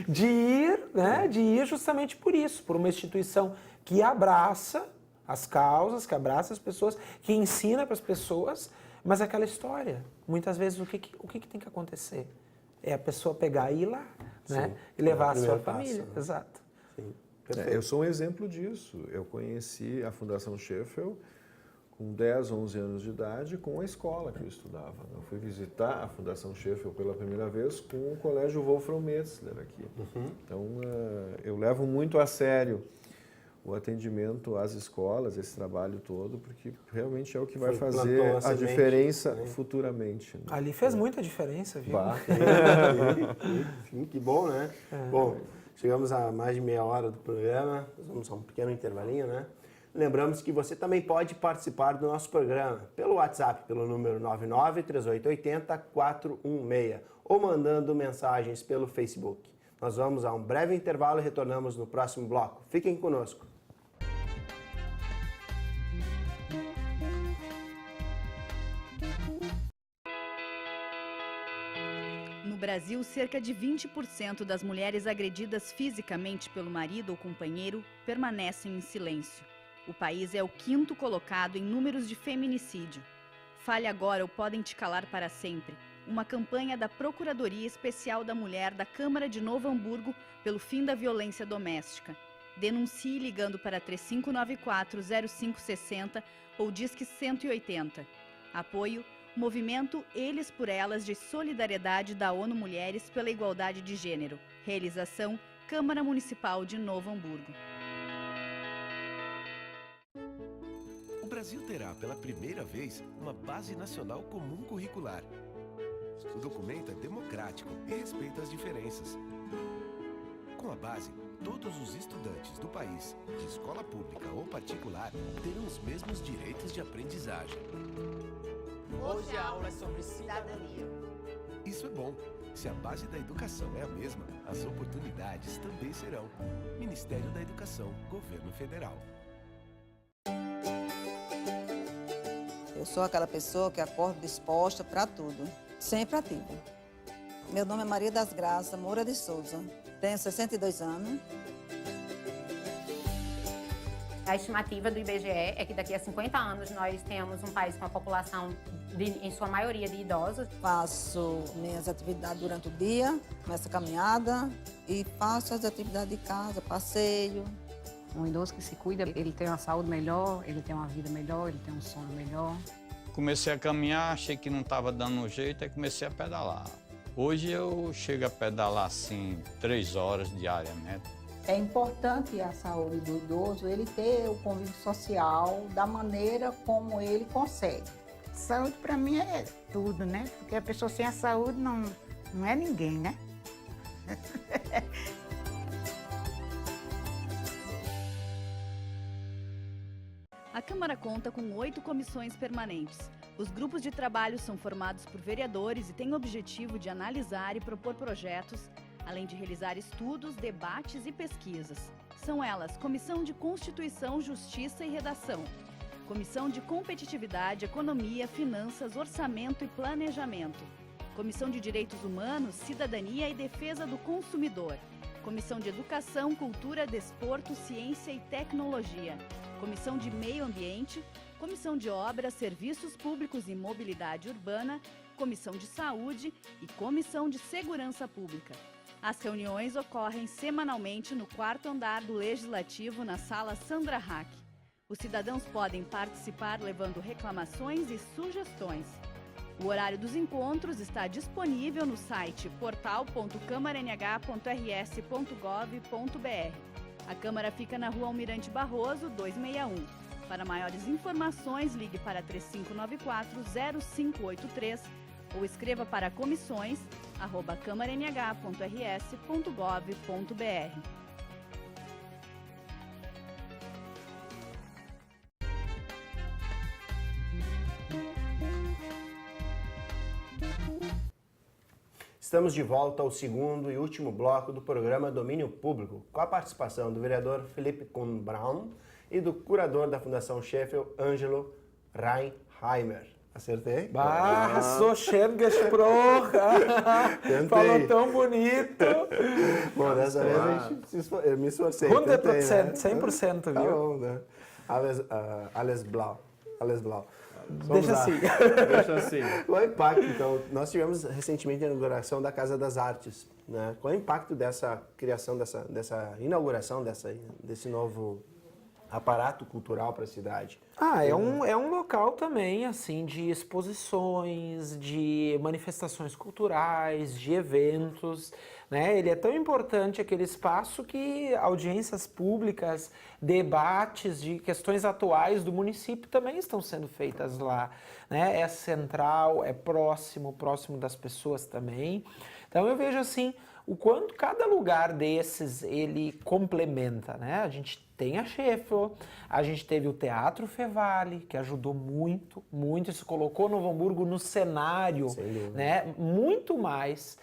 De ir justamente por isso, por uma instituição que abraça as causas, que abraça as pessoas, que ensina para as pessoas, mas aquela história, muitas vezes o que tem que acontecer? É a pessoa pegar e ir lá, né? E levar a sua família. Passo, né? Exato. Sim. Eu sou um exemplo disso. Eu conheci a Fundação Sheffield com 10, 11 anos de idade, com a escola que eu estudava. Eu fui visitar a Fundação Sheffield pela primeira vez com o Colégio Wolfram Metzler aqui. Então, eu levo muito a sério o atendimento às escolas, esse trabalho todo, porque realmente é o que vai fazer a diferença futuramente. Né? Ali fez muita diferença, viu? Sim, que bom, né? Bom, chegamos a mais de meia hora do programa, nós vamos a um pequeno intervalinho, né? Lembramos que você também pode participar do nosso programa pelo WhatsApp, pelo número 993880-416 ou mandando mensagens pelo Facebook. Nós vamos a um breve intervalo e retornamos no próximo bloco. Fiquem conosco. No Brasil, cerca de 20% das mulheres agredidas fisicamente pelo marido ou companheiro permanecem em silêncio. O país é o 5º colocado em números de feminicídio. Fale agora ou podem te calar para sempre. Uma campanha da Procuradoria Especial da Mulher da Câmara de Novo Hamburgo pelo fim da violência doméstica. Denuncie ligando para 3594-0560 ou Disque 180. Apoio Movimento Eles por Elas de Solidariedade da ONU Mulheres pela Igualdade de Gênero. Realização Câmara Municipal de Novo Hamburgo. O Brasil terá pela primeira vez uma Base Nacional Comum Curricular. O documento é democrático e respeita as diferenças. Com a base, todos os estudantes do país, de escola pública ou particular, terão os mesmos direitos de aprendizagem. Hoje a aula é sobre cidadania. Isso é bom. Se a base da educação é a mesma, as oportunidades também serão. Ministério da Educação, Governo Federal. Eu sou aquela pessoa que acordo disposta para tudo, sempre ativa. Meu nome é Maria das Graças Moura de Souza, tenho 62 anos. A estimativa do IBGE é que daqui a 50 anos nós tenhamos um país com a população, em sua maioria, de idosos. Faço minhas atividades durante o dia, começo a caminhada e faço as atividades de casa, passeio. Um idoso que se cuida, ele tem uma saúde melhor, ele tem uma vida melhor, ele tem um sono melhor. Comecei a caminhar, achei que não estava dando jeito, aí comecei a pedalar. Hoje eu chego a pedalar assim 3 horas diariamente. É importante a saúde do idoso, ele ter o convívio social da maneira como ele consegue. Saúde para mim é tudo, né? Porque a pessoa sem a saúde não é ninguém, né? Câmara conta com 8 comissões permanentes. Os grupos de trabalho são formados por vereadores e têm o objetivo de analisar e propor projetos, além de realizar estudos, debates e pesquisas. São elas Comissão de Constituição, Justiça e Redação, Comissão de Competitividade, Economia, Finanças, Orçamento e Planejamento, Comissão de Direitos Humanos, Cidadania e Defesa do Consumidor, Comissão de Educação, Cultura, Desporto, Ciência e Tecnologia, Comissão de Meio Ambiente, Comissão de Obras, Serviços Públicos e Mobilidade Urbana, Comissão de Saúde e Comissão de Segurança Pública. As reuniões ocorrem semanalmente no 4º andar do Legislativo, na Sala Sandra Hack. Os cidadãos podem participar levando reclamações e sugestões. O horário dos encontros está disponível no site portal.câmaranh.rs.gov.br. A Câmara fica na Rua Almirante Barroso, 261. Para maiores informações, ligue para 3594-0583 ou escreva para comissões@câmaranh.rs.gov.br. Estamos de volta ao segundo e último bloco do programa Domínio Público, com a participação do vereador Philippe Kuhn Braun e do curador da Fundação Sheffield, Ângelo Reinheimer. Acertei? So schön gesprochen! Falou tão bonito! Bom, dessa vez eu me esforcei. 100%, 100%, viu? Tá bom, né? Alles blau. Deixa assim. Qual é o impacto, então? Nós tivemos recentemente a inauguração da Casa das Artes, né? Qual é o impacto dessa criação, dessa inauguração, desse novo aparato cultural para a cidade? É um local também, assim, de exposições, de manifestações culturais, de eventos, né? Ele é tão importante, aquele espaço, que audiências públicas, debates de questões atuais do município também estão sendo feitas lá, né? É central, é próximo das pessoas também. Então eu vejo assim, o quanto cada lugar desses ele complementa, né? A gente tem a Sheffield, a gente teve o Teatro Fevale, que ajudou muito, isso colocou Novo Hamburgo no cenário, né? Muito mais,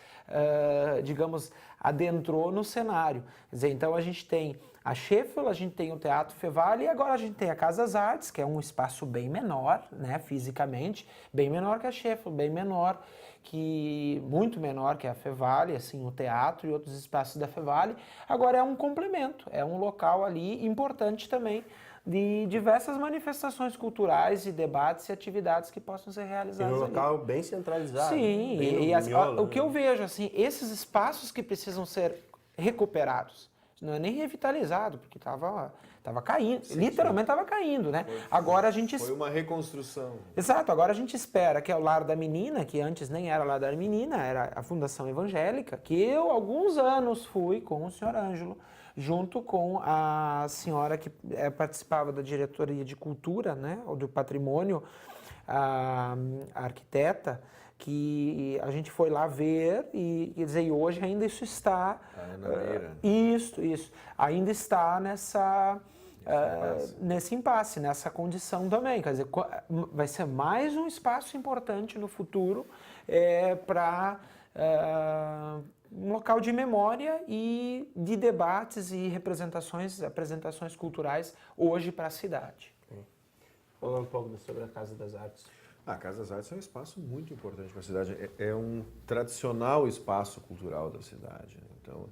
digamos, adentrou no cenário. Quer dizer, então a gente tem a Sheffield, a gente tem o Teatro Fevale e agora a gente tem a Casa das Artes, que é um espaço bem menor, né, fisicamente, bem menor que a Sheffield, muito menor que a Fevale, assim, o teatro e outros espaços da Fevale. Agora é um complemento, é um local ali importante também de diversas manifestações culturais e debates e atividades que possam ser realizadas ali. Um local bem centralizado. Sim, o que eu vejo, assim, esses espaços que precisam ser recuperados, não é nem revitalizado, porque estava caindo, literalmente estava caindo, né? Agora a gente... Foi uma reconstrução. Exato, agora a gente espera que é o Lar da Menina, que antes nem era Lar da Menina, era a Fundação Evangélica, que eu, alguns anos, fui com o senhor Ângelo, junto com a senhora que participava da diretoria de cultura, né, ou do patrimônio, a arquiteta, que a gente foi lá ver e, quer dizer, hoje ainda isso está... Isso. Ainda está nesse impasse, nessa condição também. Quer dizer, vai ser mais um espaço importante no futuro para um local de memória e de debates e apresentações culturais hoje para a cidade. Falando um pouco sobre a Casa das Artes. A Casa das Artes é um espaço muito importante para a cidade. É um tradicional espaço cultural da cidade. Então,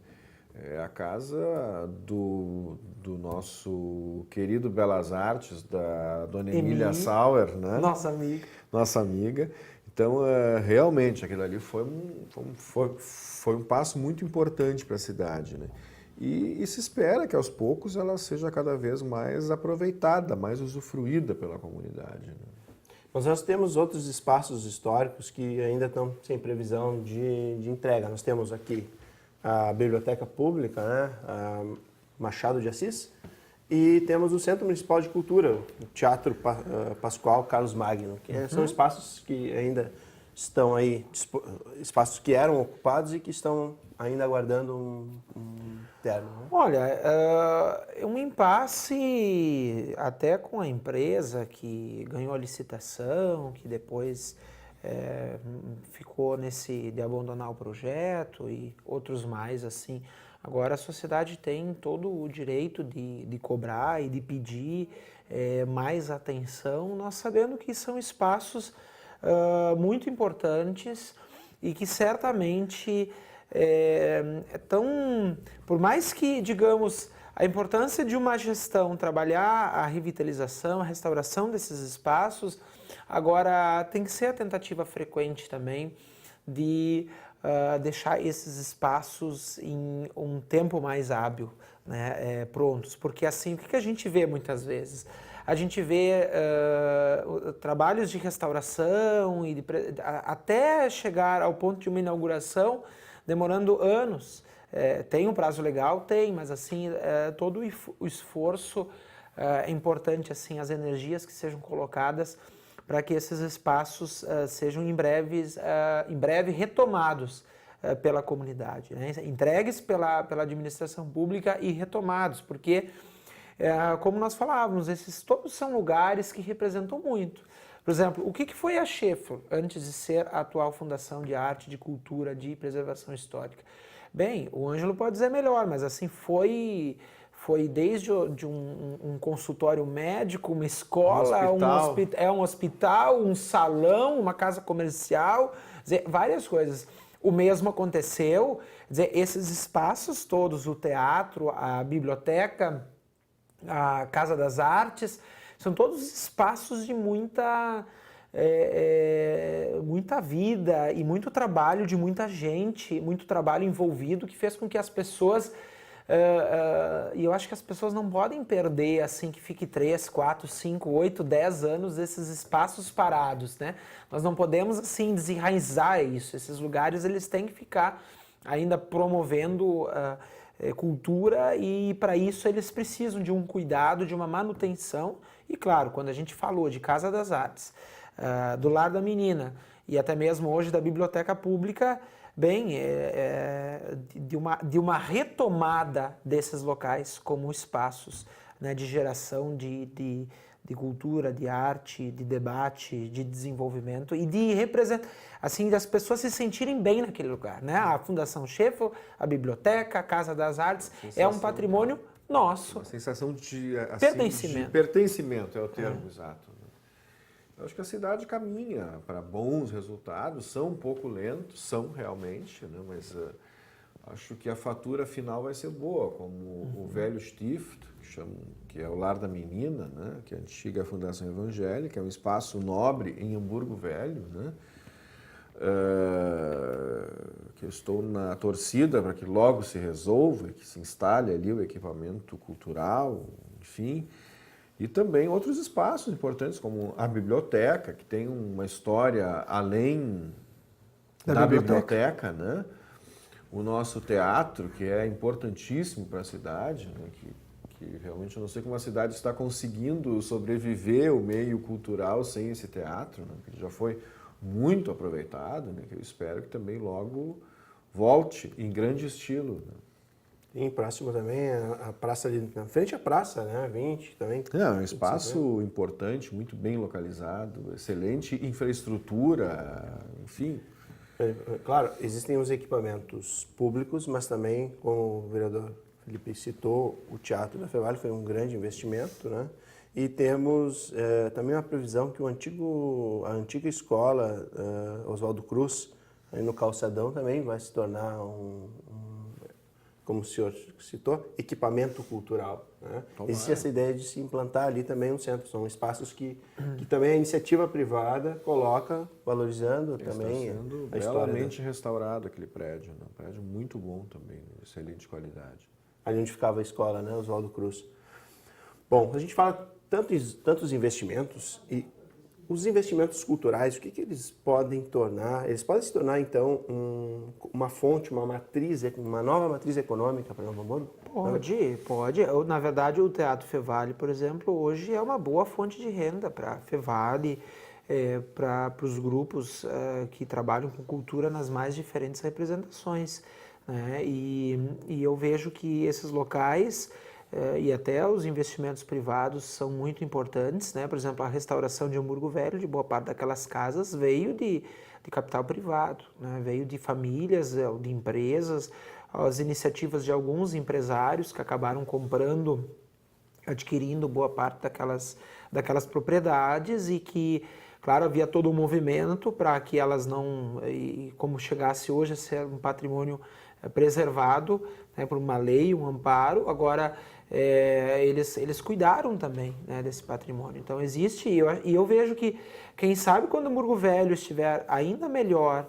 é a casa do nosso querido Belas Artes, da dona Emília Sauer, né? Nossa amiga. Então, realmente, aquilo ali foi um passo muito importante para a cidade, né? E se espera que, aos poucos, ela seja cada vez mais aproveitada, mais usufruída pela comunidade, né? Mas nós temos outros espaços históricos que ainda estão sem previsão de entrega. Nós temos aqui a Biblioteca Pública, né? A Machado de Assis, e temos o Centro Municipal de Cultura, o Teatro Pascoal Carlos Magno, que são espaços que ainda estão aí, espaços que eram ocupados e que estão ainda aguardando um término? Né? Olha, é um impasse até com a empresa que ganhou a licitação, que depois ficou de abandonar o projeto e outros mais assim. Agora a sociedade tem todo o direito de cobrar e de pedir mais atenção, nós sabendo que são espaços muito importantes e que certamente por mais que, digamos, a importância de uma gestão trabalhar a revitalização, a restauração desses espaços, agora tem que ser a tentativa frequente também de deixar esses espaços em um tempo mais hábil, né, prontos, porque assim, o que a gente vê muitas vezes? A gente vê trabalhos de restauração e até chegar ao ponto de uma inauguração demorando anos. Tem um prazo legal? Tem, mas assim, todo o esforço é importante, assim, as energias que sejam colocadas para que esses espaços sejam em breve retomados pela comunidade, né? Entregues pela administração pública e retomados, porque, como nós falávamos, esses todos são lugares que representam muito. Por exemplo, o que foi a Schaeffer antes de ser a atual Fundação de Arte, de Cultura, de Preservação Histórica? Bem, o Ângelo pode dizer melhor, mas assim, foi desde um consultório médico, uma escola, um hospital, um salão, uma casa comercial, dizer, várias coisas. O mesmo aconteceu, dizer, esses espaços todos, o teatro, a biblioteca, a Casa das Artes, são todos espaços de muita vida e muito trabalho de muita gente, muito trabalho envolvido que fez com que as pessoas... e eu acho que as pessoas não podem perder, assim, que fique 3, 4, 5, 8, 10 anos esses espaços parados, né? Nós não podemos, assim, desenraizar isso. Esses lugares, eles têm que ficar ainda promovendo cultura e, para isso, eles precisam de um cuidado, de uma manutenção. E, claro, quando a gente falou de Casa das Artes, do Lar da Menina e até mesmo hoje da Biblioteca Pública, bem, de uma retomada desses locais como espaços, né, de geração de cultura, de arte, de debate, de desenvolvimento e de assim, das pessoas se sentirem bem naquele lugar, né? A Fundação Schaeffer, a biblioteca, a Casa das Artes, é um patrimônio nosso. Uma sensação de pertencimento é o termo exato. Eu acho que a cidade caminha para bons resultados, são um pouco lentos, são realmente, né? Mas acho que a fatura final vai ser boa, como o velho Stift, que é o Lar da Menina, né? Que é a antiga Fundação Evangélica, é um espaço nobre em Hamburgo Velho, né? Que eu estou na torcida para que logo se resolva, que se instale ali o equipamento cultural, enfim. E também outros espaços importantes, como a biblioteca, que tem uma história além da biblioteca, né? O nosso teatro, que é importantíssimo para a cidade, né? Que realmente eu não sei como a cidade está conseguindo sobreviver o meio cultural sem esse teatro, né? Que já foi muito aproveitado, né? Que eu espero que também logo volte em grande estilo, né? E próximo também a praça ali, na frente à praça, né? 20 também. É um espaço importante, muito bem localizado, excelente infraestrutura, enfim. Claro, existem os equipamentos públicos, mas também, como o vereador Felipe citou, o Teatro da Fevale foi um grande investimento, né? E temos também uma previsão que a antiga escola Oswaldo Cruz, aí no Calçadão, também vai se tornar como o senhor citou, equipamento cultural, né? Existe essa ideia de se implantar ali também um centro. São espaços que também a iniciativa privada coloca, valorizando também está sendo a história. Belamente restaurado aquele prédio, né? Um prédio muito bom também, de excelente qualidade. Ali onde ficava a escola, né? Oswaldo Cruz. Bom, a gente fala tantos investimentos e os investimentos culturais, o que eles podem tornar? Eles podem se tornar, então, uma fonte, uma nova matriz econômica para Novo Hamburgo? Pode. Na verdade, o Teatro Fevale, por exemplo, hoje é uma boa fonte de renda para a Fevale, para os grupos que trabalham com cultura nas mais diferentes representações. né? E eu vejo que esses locais e até os investimentos privados são muito importantes, né? Por exemplo, a restauração de Hamburgo Velho, de boa parte daquelas casas, veio de capital privado, né? Veio de famílias, de empresas, as iniciativas de alguns empresários que acabaram adquirindo boa parte daquelas propriedades e que, claro, havia todo um movimento para que elas não, e como chegasse hoje a ser um patrimônio preservado, né, por uma lei, um amparo. Agora, eles cuidaram também, né, desse patrimônio. Então existe, e eu vejo que, quem sabe, quando o Hamburgo Velho estiver ainda melhor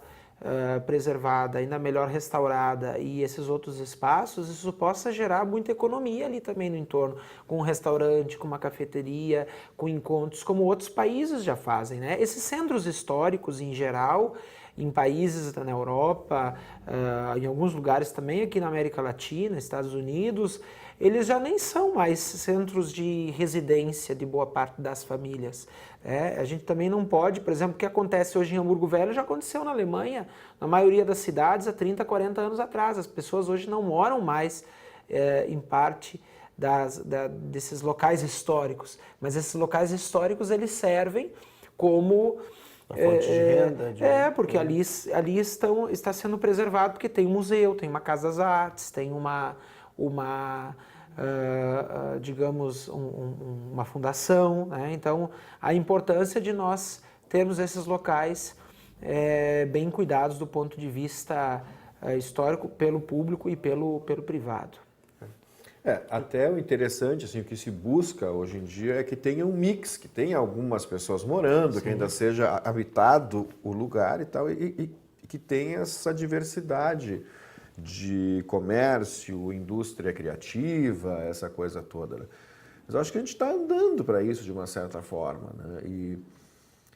preservada, ainda melhor restaurada, e esses outros espaços, isso possa gerar muita economia ali também no entorno, com um restaurante, com uma cafeteria, com encontros, como outros países já fazem, né? Esses centros históricos, em geral, em países na Europa, em alguns lugares também aqui na América Latina, Estados Unidos, eles já nem são mais centros de residência de boa parte das famílias. A gente também não pode, por exemplo, o que acontece hoje em Hamburgo Velho já aconteceu na Alemanha, na maioria das cidades, há 30, 40 anos atrás. As pessoas hoje não moram mais em parte desses locais históricos, mas esses locais históricos eles servem como fonte de renda. Porque ali está sendo preservado, porque tem um museu, tem uma casa das artes, tem digamos, uma fundação, né? Então, a importância de nós termos esses locais bem cuidados do ponto de vista histórico pelo público e pelo privado. Até o interessante, assim, o que se busca hoje em dia é que tenha um mix, que tenha algumas pessoas morando, Sim. que ainda seja habitado o lugar e tal, e que tenha essa diversidade de comércio, indústria criativa, essa coisa toda. Né? Mas eu acho que a gente está andando para isso de uma certa forma. Né?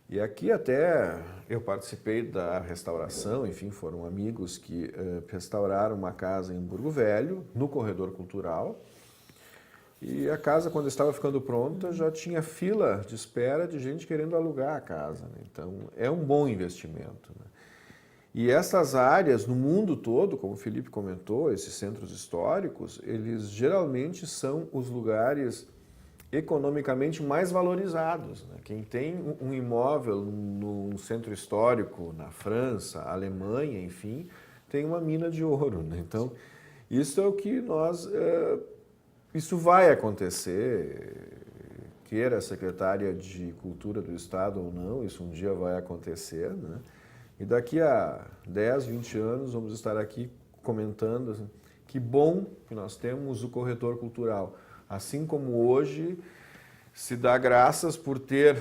E aqui até eu participei da restauração, enfim, foram amigos que restauraram uma casa em Hamburgo Velho, no Corredor Cultural. E a casa, quando estava ficando pronta, já tinha fila de espera de gente querendo alugar a casa. Né? Então, é um bom investimento. Né? E essas áreas, no mundo todo, como o Felipe comentou, esses centros históricos, eles geralmente são os lugares economicamente mais valorizados. Né? Quem tem um imóvel num centro histórico na França, Alemanha, enfim, tem uma mina de ouro. Né? Então, isso é o que isso vai acontecer, queira a secretária de Cultura do Estado ou não, isso um dia vai acontecer, né? E daqui a 10, 20 anos vamos estar aqui comentando assim, que bom que nós temos o corredor cultural. Assim como hoje se dá graças por ter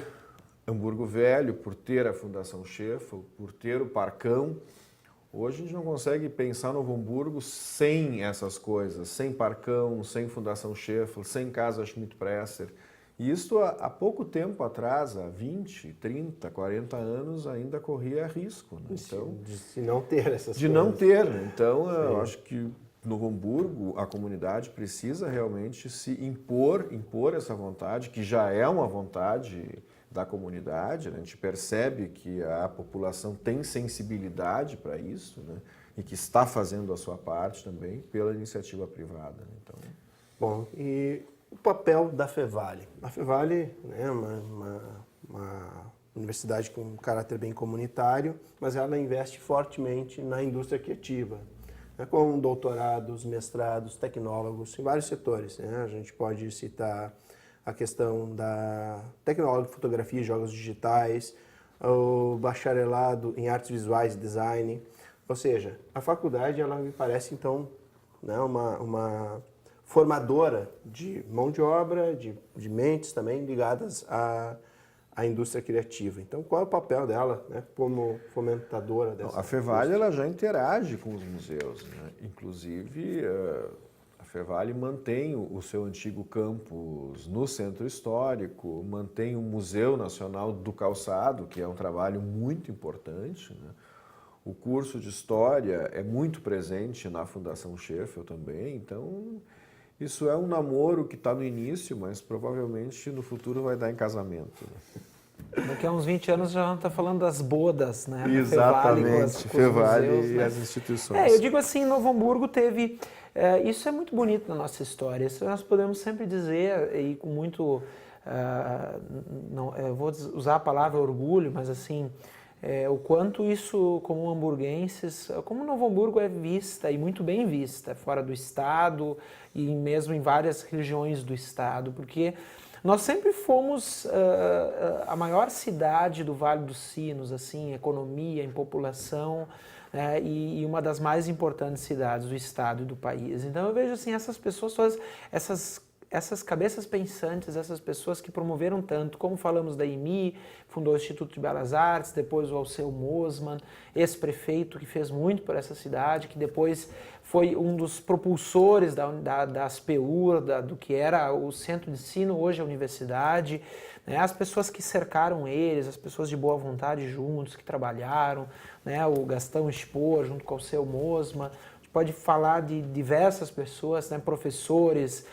Hamburgo Velho, por ter a Fundação Scheffel, por ter o Parcão. Hoje a gente não consegue pensar no Novo Hamburgo sem essas coisas, sem Parcão, sem Fundação Scheffel, sem Casa Schmidt-Presser. E isso há pouco tempo atrás, há 20, 30, 40 anos, ainda corria risco. Né? Então, de não ter essas coisas. De não ter. Né? Então, eu acho que no Novo Hamburgo, a comunidade precisa realmente se impor essa vontade, que já é uma vontade da comunidade. Né? A gente percebe que a população tem sensibilidade para isso, né? E que está fazendo a sua parte também pela iniciativa privada. Né? Então, bom, e o papel da Fevale. A Fevale é uma universidade com um caráter bem comunitário, mas ela investe fortemente na indústria criativa, né, com doutorados, mestrados, tecnólogos em vários setores. Né? A gente pode citar a questão da tecnólogo de fotografia e jogos digitais, o bacharelado em artes visuais e design. Ou seja, a faculdade, ela me parece, então, né, uma formadora de mão de obra, de mentes também ligadas à indústria criativa. Então, qual é o papel dela, né, como fomentadora dessa? A Fevale ela já interage com os museus. Né? Inclusive, a Fevale mantém o seu antigo campus no Centro Histórico, mantém o Museu Nacional do Calçado, que é um trabalho muito importante. Né? O curso de História é muito presente na Fundação Scheffel também, então isso é um namoro que está no início, mas provavelmente no futuro vai dar em casamento. Né? Daqui a uns 20 anos já vamos estar falando das bodas, né? Exatamente, Fevale e as instituições. Eu digo assim, Novo Hamburgo teve... isso é muito bonito na nossa história. Isso nós podemos sempre dizer, e com muito... eu vou usar a palavra orgulho, mas assim... o quanto isso, como hamburguenses, como Novo Hamburgo é vista, e muito bem vista, fora do estado e mesmo em várias regiões do estado, porque nós sempre fomos a maior cidade do Vale dos Sinos, assim, em economia, em população, e uma das mais importantes cidades do estado e do país. Então eu vejo assim, essas pessoas, todas essas cabeças pensantes, essas pessoas que promoveram tanto, como falamos da IMI, fundou o Instituto de Belas Artes, depois o Alceu Mosman, ex-prefeito que fez muito por essa cidade, que depois foi um dos propulsores da ASPEUR, do que era o centro de ensino, hoje a universidade, né? As pessoas que cercaram eles, as pessoas de boa vontade juntos, que trabalharam, né? O Gastão Expor junto com o Alceu Mosman, a gente pode falar de diversas pessoas, né? Professores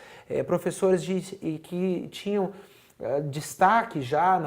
que tinham destaque já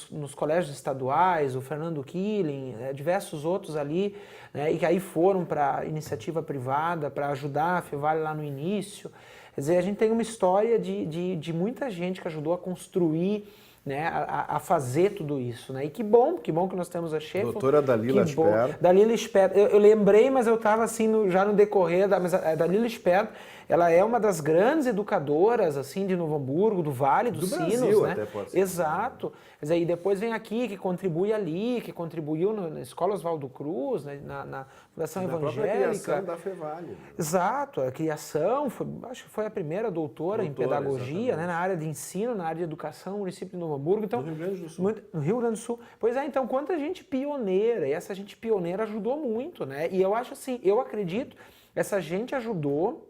nos colégios estaduais, o Fernando Killing, diversos outros ali, né, e que aí foram para a iniciativa privada para ajudar a Fevale lá no início. Quer dizer, a gente tem uma história de muita gente que ajudou a construir, né, a fazer tudo isso, né? E que bom que nós temos a chefe. Doutora Dalila Sperr. Dalila Sperr. Eu lembrei, mas eu estava assim já no decorrer mas a Dalila Sperr, ela é uma das grandes educadoras assim de Novo Hamburgo, do Vale dos Sinos, Brasil, né? até pode ser. Exato. Quer dizer, e depois vem aqui, que contribui ali, que contribuiu na Escola Oswaldo Cruz, né? na Fundação Evangélica. Na criação da Fevale. Exato, a criação, acho que foi a primeira doutora em pedagogia, né? Na área de ensino, na área de educação, no município de Novo Hamburgo. Então, no Rio Grande do Sul. No Rio Grande do Sul. Pois é, então, quanta gente pioneira, e essa gente pioneira ajudou muito, né? E eu acho assim, eu acredito, essa gente ajudou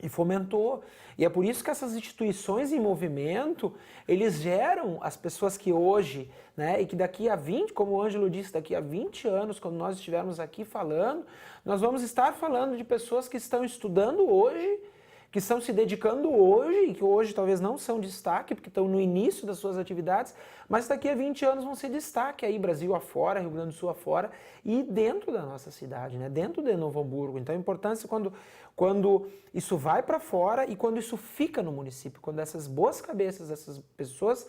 e fomentou. E é por isso que essas instituições em movimento, eles geram as pessoas que hoje, né, e que daqui a 20, como o Ângelo disse, daqui a 20 anos, quando nós estivermos aqui falando, nós vamos estar falando de pessoas que estão estudando hoje, que estão se dedicando hoje, e que hoje talvez não são destaque, porque estão no início das suas atividades, mas daqui a 20 anos vão ser destaque aí, Brasil afora, Rio Grande do Sul afora, e dentro da nossa cidade, né? Dentro de Novo Hamburgo. Então a importância quando isso vai para fora e quando isso fica no município, quando essas boas cabeças, essas pessoas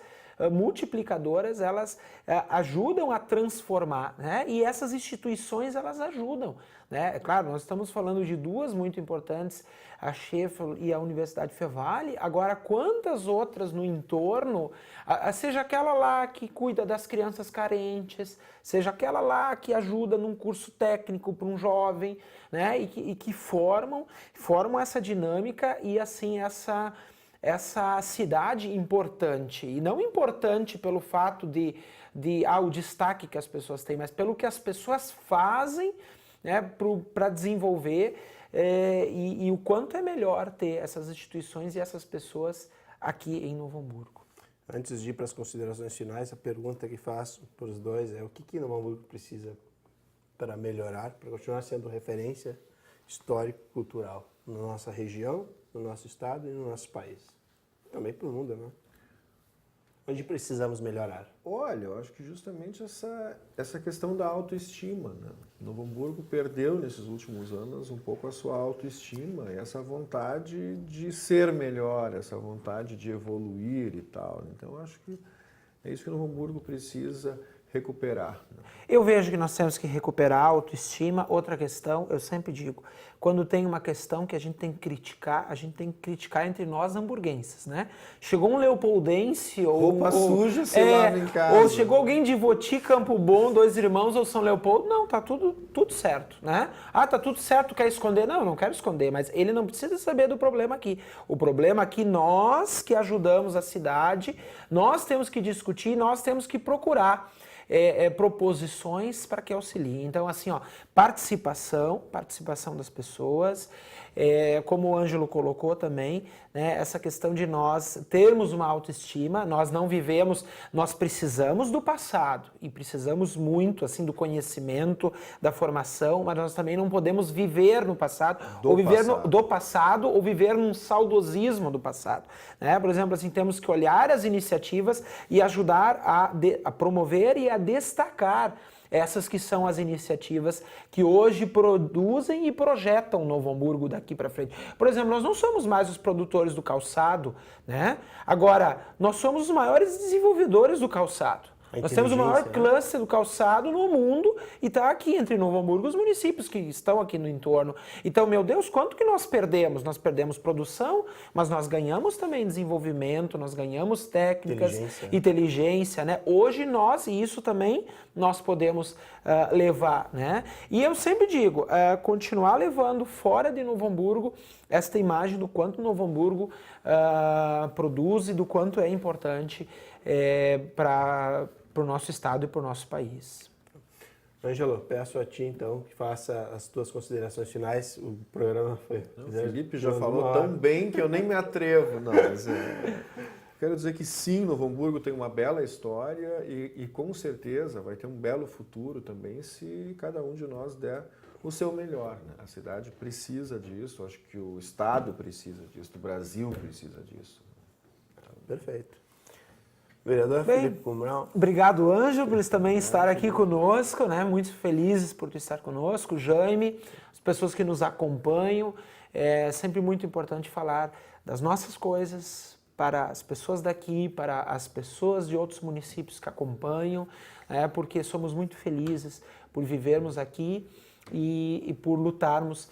multiplicadoras, elas ajudam a transformar, né? E essas instituições, elas ajudam, né? É claro, nós estamos falando de duas muito importantes, a Sheffield e a Universidade Fevale. Agora, quantas outras no entorno, seja aquela lá que cuida das crianças carentes, seja aquela lá que ajuda num curso técnico para um jovem, né? E que formam essa dinâmica e assim essa cidade importante, e não importante pelo fato o destaque que as pessoas têm, mas pelo que as pessoas fazem, né, para desenvolver, e o quanto é melhor ter essas instituições e essas pessoas aqui em Novo Hamburgo. Antes de ir para as considerações finais, a pergunta que faço para os dois é: o que Novo Hamburgo precisa para melhorar, para continuar sendo referência histórico-cultural na nossa região, no nosso estado e no nosso país? Também para o mundo, né? Onde precisamos melhorar? Olha, eu acho que justamente essa questão da autoestima, né? Novo Hamburgo perdeu nesses últimos anos um pouco a sua autoestima, e essa vontade de ser melhor, essa vontade de evoluir e tal. Então, eu acho que é isso que Novo Hamburgo precisa recuperar. Eu vejo que nós temos que recuperar a autoestima. Outra questão, eu sempre digo, quando tem uma questão que a gente tem que criticar entre nós hamburguenses, né? Chegou um leopoldense ou... Roupa suja se lava em casa. Ou chegou alguém de Voti, Campo Bom, Dois Irmãos ou São Leopoldo, não, tá tudo certo, né? Ah, tá tudo certo, quer esconder? Não, eu não quero esconder, mas ele não precisa saber do problema aqui. O problema aqui, nós que ajudamos a cidade, nós temos que discutir, nós temos que procurar proposições para que auxiliem. Então, assim, participação das pessoas, pessoas. Como o Ângelo colocou também, né, essa questão de nós termos uma autoestima, nós não vivemos, nós precisamos do passado e precisamos muito assim do conhecimento, da formação, mas nós também não podemos viver no passado, ou viver num saudosismo do passado. Né? Por exemplo, assim, temos que olhar as iniciativas e ajudar a promover e a destacar essas que são as iniciativas que hoje produzem e projetam Novo Hamburgo daqui para frente. Por exemplo, nós não somos mais os produtores do calçado, né? Agora, nós somos os maiores desenvolvedores do calçado. Nós temos o maior cluster do calçado no mundo e está aqui entre Novo Hamburgo e os municípios que estão aqui no entorno. Então, meu Deus, quanto que nós perdemos? Nós perdemos produção, mas nós ganhamos também desenvolvimento, nós ganhamos técnicas, inteligência, né? Hoje e isso também nós podemos levar, né? E eu sempre digo, continuar levando fora de Novo Hamburgo esta imagem do quanto Novo Hamburgo produz e do quanto é importante para o nosso estado e para o nosso país. Ângelo, peço a ti então que faça as tuas considerações finais. O programa foi... O Felipe já falou tão bem que eu nem me atrevo. Não, mas, quero dizer que sim, Novo Hamburgo tem uma bela história e com certeza vai ter um belo futuro também se cada um de nós der o seu melhor. Né? A cidade precisa disso, acho que o estado precisa disso, o Brasil precisa disso. Perfeito. Vereador Felipe Browne. Obrigado, Ângelo, por também estar aqui conosco, né? Muito felizes por tu estar conosco. Jaime, as pessoas que nos acompanham. É sempre muito importante falar das nossas coisas para as pessoas daqui, para as pessoas de outros municípios que acompanham, né? Porque somos muito felizes por vivermos aqui e por lutarmos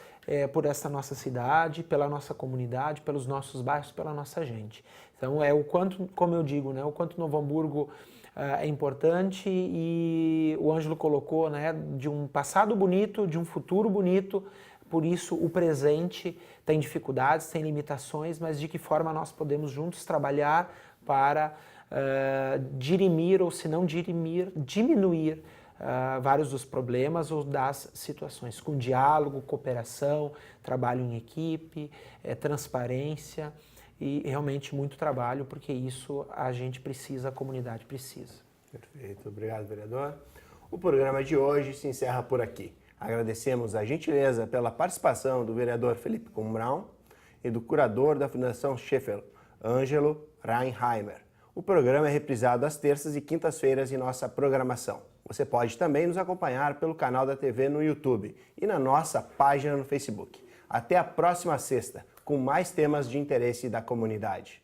por essa nossa cidade, pela nossa comunidade, pelos nossos bairros, pela nossa gente. Então, o quanto, como eu digo, né, o quanto Novo Hamburgo é importante e o Ângelo colocou, né, de um passado bonito, de um futuro bonito, por isso o presente tem dificuldades, tem limitações, mas de que forma nós podemos juntos trabalhar para dirimir, ou se não diminuir vários dos problemas ou das situações, com diálogo, cooperação, trabalho em equipe, transparência e realmente muito trabalho, porque isso a gente precisa, a comunidade precisa. Perfeito, obrigado, vereador. O programa de hoje se encerra por aqui. Agradecemos a gentileza pela participação do vereador Felipe Browne e do curador da Fundação Sheffield, Ângelo Reinheimer. O programa é reprisado às terças e quintas-feiras em nossa programação. Você pode também nos acompanhar pelo canal da TV no YouTube e na nossa página no Facebook. Até a próxima sexta, com mais temas de interesse da comunidade.